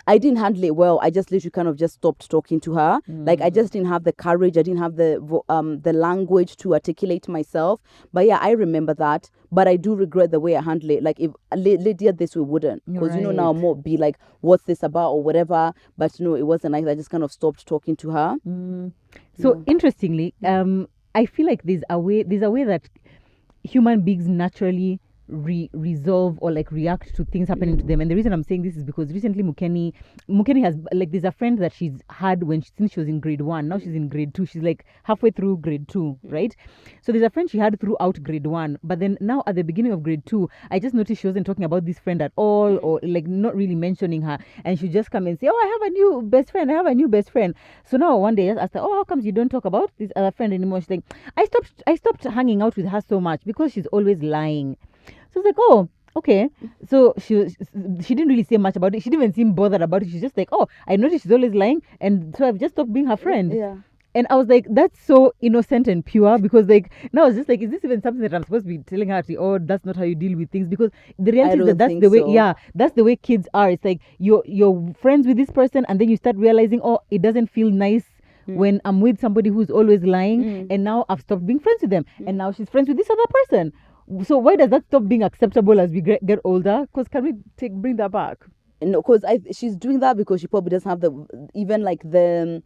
I didn't handle it well. I just literally kind of just stopped talking to her. Like I just didn't have the courage. I didn't have the language to articulate myself. But yeah, I remember that. But I do regret the way I handled it. Like if Lydia this we wouldn't, because now Right. more be like, what's this about or whatever. But it wasn't like that. I just kind of stopped talking to her. So interestingly, I feel like there's a way that human beings naturally resolve or like react to things happening to them. And the reason I'm saying this is because recently Mukeni has, like, there's a friend that she's had since she was in grade 1. Now she's in grade 2. She's like halfway through grade 2, right? So there's a friend she had throughout grade 1, but then now at the beginning of grade 2, I just noticed she wasn't talking about this friend at all, or like not really mentioning her. And she just come and say, oh, I have a new best friend, I have a new best friend. So now one day I just asked her, oh, how comes you don't talk about this other friend anymore? She's like, I stopped hanging out with her so much because she's always lying. So I was like, oh, okay. So she didn't really say much about it. She didn't even seem bothered about it. She's just like, oh, I noticed she's always lying, and so I've just stopped being her friend. Yeah. And I was like, that's so innocent and pure, because like now I was just like, is this even something that I'm supposed to be telling her? Oh, that's not how you deal with things, because the reality is don't that's think the way. so. Yeah, that's the way kids are. It's like you're friends with this person, and then you start realizing, oh, it doesn't feel nice when I'm with somebody who's always lying, and now I've stopped being friends with them, and now she's friends with this other person. So why does that stop being acceptable as we get older? Because can we bring that back? No, because she's doing that because she probably doesn't have even like the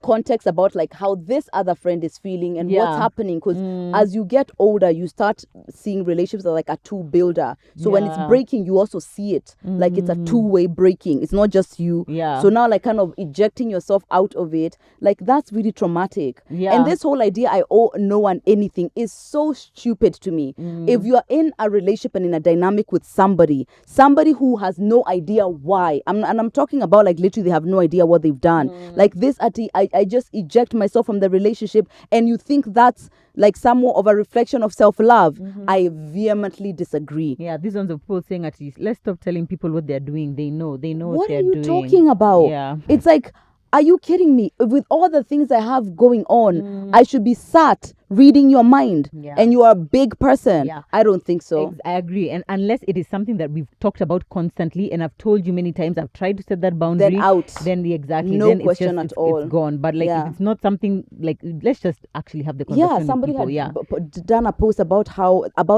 context about like how this other friend is feeling and what's Yeah. happening. Because as you get older, you start seeing relationships that are like a two builder. So when it's Yeah. breaking, you also see it like it's a two-way breaking. It's not just you. Yeah. So now like kind of ejecting yourself out of it, like that's really traumatic. Yeah. And this whole idea I owe no one anything is so stupid to me. If you are in a relationship and in a dynamic with somebody who has no idea why, I'm talking about like literally they have no idea what they've done. Like this, I just eject myself from the relationship, and you think that's like somewhat of a reflection of self-love. I vehemently disagree. Yeah, these ones of people saying at least let's stop telling people what they're doing. They know what What they're are you doing. talking about? Yeah. It's like, are you kidding me? With all the things I have going on, I should be sat reading your mind. Yeah. And you are a big person. Yeah. I don't think so. I agree. And unless it is something that we've talked about constantly, and I've told you many times, I've tried to set that boundary. Then out. Then exactly. No then question it's just, at all. It's gone. But like, Yeah. if it's not something like, let's just actually have the conversation. Yeah, somebody with people. had done a post about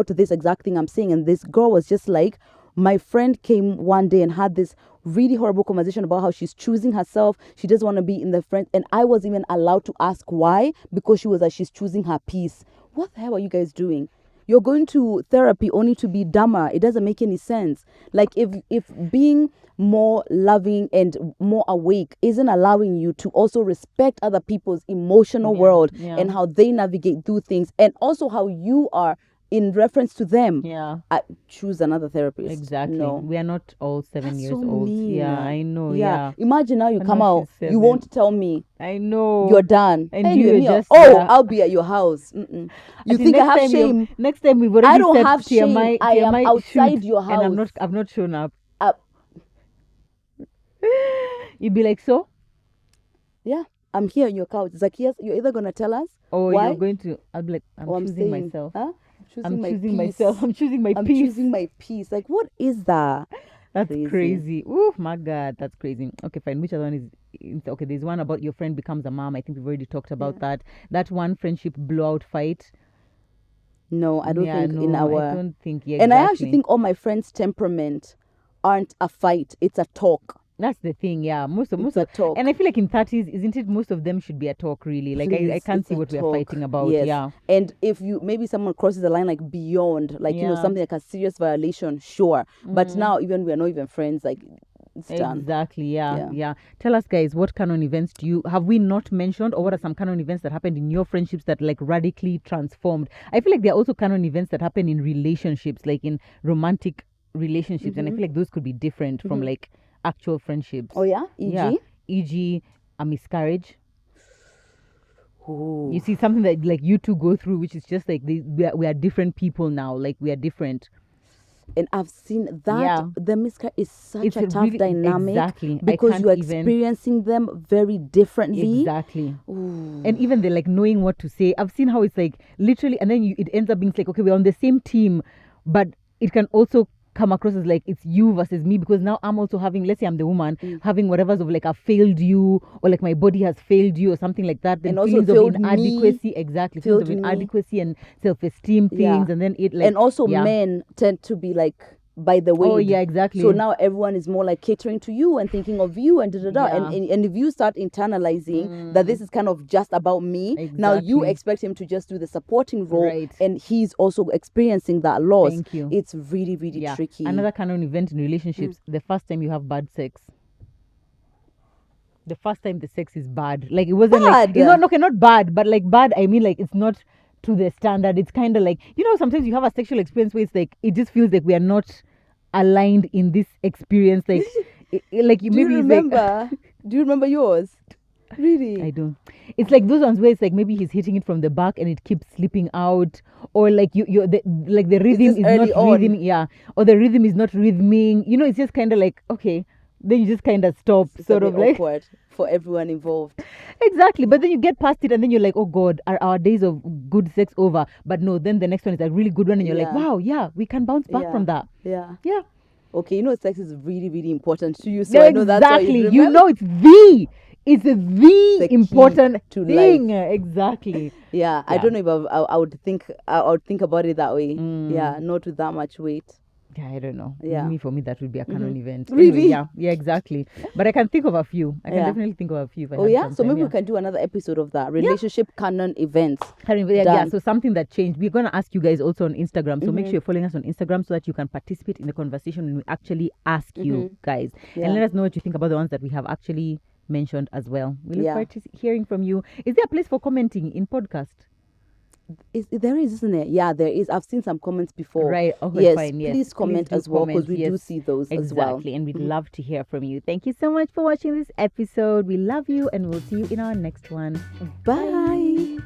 this exact thing I'm saying, and this girl was just like, my friend came one day and had this really horrible conversation about how she's choosing herself. She doesn't want to be in the friends, and I was even allowed to ask why, because she was like, she's choosing her peace. What the hell are you guys doing? You're going to therapy only to be dumber. It doesn't make any sense. Like if being more loving and more awake isn't allowing you to also respect other people's emotional world and how they navigate through things, and also how you are in reference to them. Yeah. I choose another therapist. Exactly. No. We are not all 7 That's years so old. mean. Yeah, I know. Yeah. Imagine now you And come now out, she's 7. you won't tell me I know. you're done. And Anyway, you're me, just I'll be at your house. You I think I have time shame? Next time we've already I don't said have shame. TMI, I am TMI outside shoot, your and house. I've not shown up. Uh, You'd be like, so? yeah, I'm here on your couch. Zacchaeus, you're either gonna tell us Or why, you're going to, I'll be like, I'm or choosing saying, myself. Huh? I'm my choosing peace. myself. I'm choosing my I'm peace. choosing my peace. Like, what is that? That's crazy. Ooh, my God, that's crazy. Okay, fine. Which other one is okay? There's one about your friend becomes a mom. I think we've already talked about that. That one friendship blowout fight. No, I don't think in our. I don't think. Yeah, And I exactly. actually think all my friends' temperament aren't a fight. It's a talk. That's the thing, yeah. Most It's of a talk. and I feel like in 30s, isn't it? Most of them should be a talk, really. Like Please, I can't it's see a what we're talk. fighting about. Yes. Yeah. And if maybe someone crosses the line like beyond, like Yeah. something like a serious violation, sure. But now even we're not even friends. Like it's done. Exactly. Yeah. Yeah. Tell us, guys, what canon events have we not mentioned, or what are some canon events that happened in your friendships that like radically transformed? I feel like there are also canon events that happen in relationships, like in romantic relationships, and I feel like those could be different from like actual friendships. Oh yeah, e.g. Yeah. E.g. a miscarriage. Ooh. You see something that like you two go through, which is just like we are different people now. Like we are different. And I've seen that. Yeah. The miscarriage is such It's a tough really- dynamic exactly. I because can't you're even- experiencing them very differently. Exactly. Ooh. And even the like knowing what to say. I've seen how it's like literally, and then it ends up being like, okay, we're on the same team, but it can also come across as like it's you versus me, because now I'm also having, let's say I'm the woman, having whatever's of like I've failed you, or like my body has failed you or something like that. Then And also feelings of failed me. inadequacy, exactly, feelings of Failed me. inadequacy and self-esteem things, and then it like, and also yeah. men tend to be like by the way. Oh yeah, exactly. So now everyone is more like catering to you and thinking of you and Yeah. and if you start internalizing that this is kind of just about me, now you Exactly. expect him to just do the supporting role, Right. and he's also experiencing that loss. Thank you. It's really, really Yeah. tricky. Another Canon event in relationships, the first time you have bad sex. The first time the sex is bad. Like it wasn't like, Bad. it's not, okay, not bad, but like bad, I mean like it's not to the standard. It's kind of like, sometimes you have a sexual experience where it's like, it just feels like we are not aligned in this experience. Like, like you Do maybe you it's like, remember? Do you remember yours? Really? I don't. It's like those ones where it's like maybe he's hitting it from the back and it keeps slipping out, or like the rhythm this is early not on? rhythm, yeah, or the rhythm is not rhythming. It's just kind of like, okay, then you just kind of stop, It's sort a of bit like awkward for everyone involved. exactly. But then you get past it and then you're like, oh God, are our days of good sex over? But no, then the next one is a really good one and you're like, Yeah. wow, yeah, we can bounce back from that. Yeah. Yeah. Okay, sex is really, really important to you. So I know that's why Exactly. you remember. It's the key important to thing. Exactly. Yeah, I Yeah. don't know if I would think about it that way. Yeah, not with that much weight. Yeah, I don't know. Yeah. For me, that would be a Canon event. Really? Anyway, yeah, exactly. But I can think of a few. I can Yeah. definitely think of a few. If I Oh had yeah, some so time, maybe yeah. we can do another episode of that relationship canon events. Yeah, Done. so something that changed. We're going to ask you guys also on Instagram. So make sure you're following us on Instagram so that you can participate in the conversation when we actually ask you guys. Yeah. And let us know what you think about the ones that we have actually mentioned as well. We look Yeah. forward to hearing from you. Is there a place for commenting in podcast? There is, isn't it? Yeah, there is. I've seen some comments before. Right. Okay, yes, fine. Yes. please comment do as well, because comment. we do Yes, see those as well. exactly. And we'd love to hear from you. Thank you so much for watching this episode. We love you and we'll see you in our next one. Bye.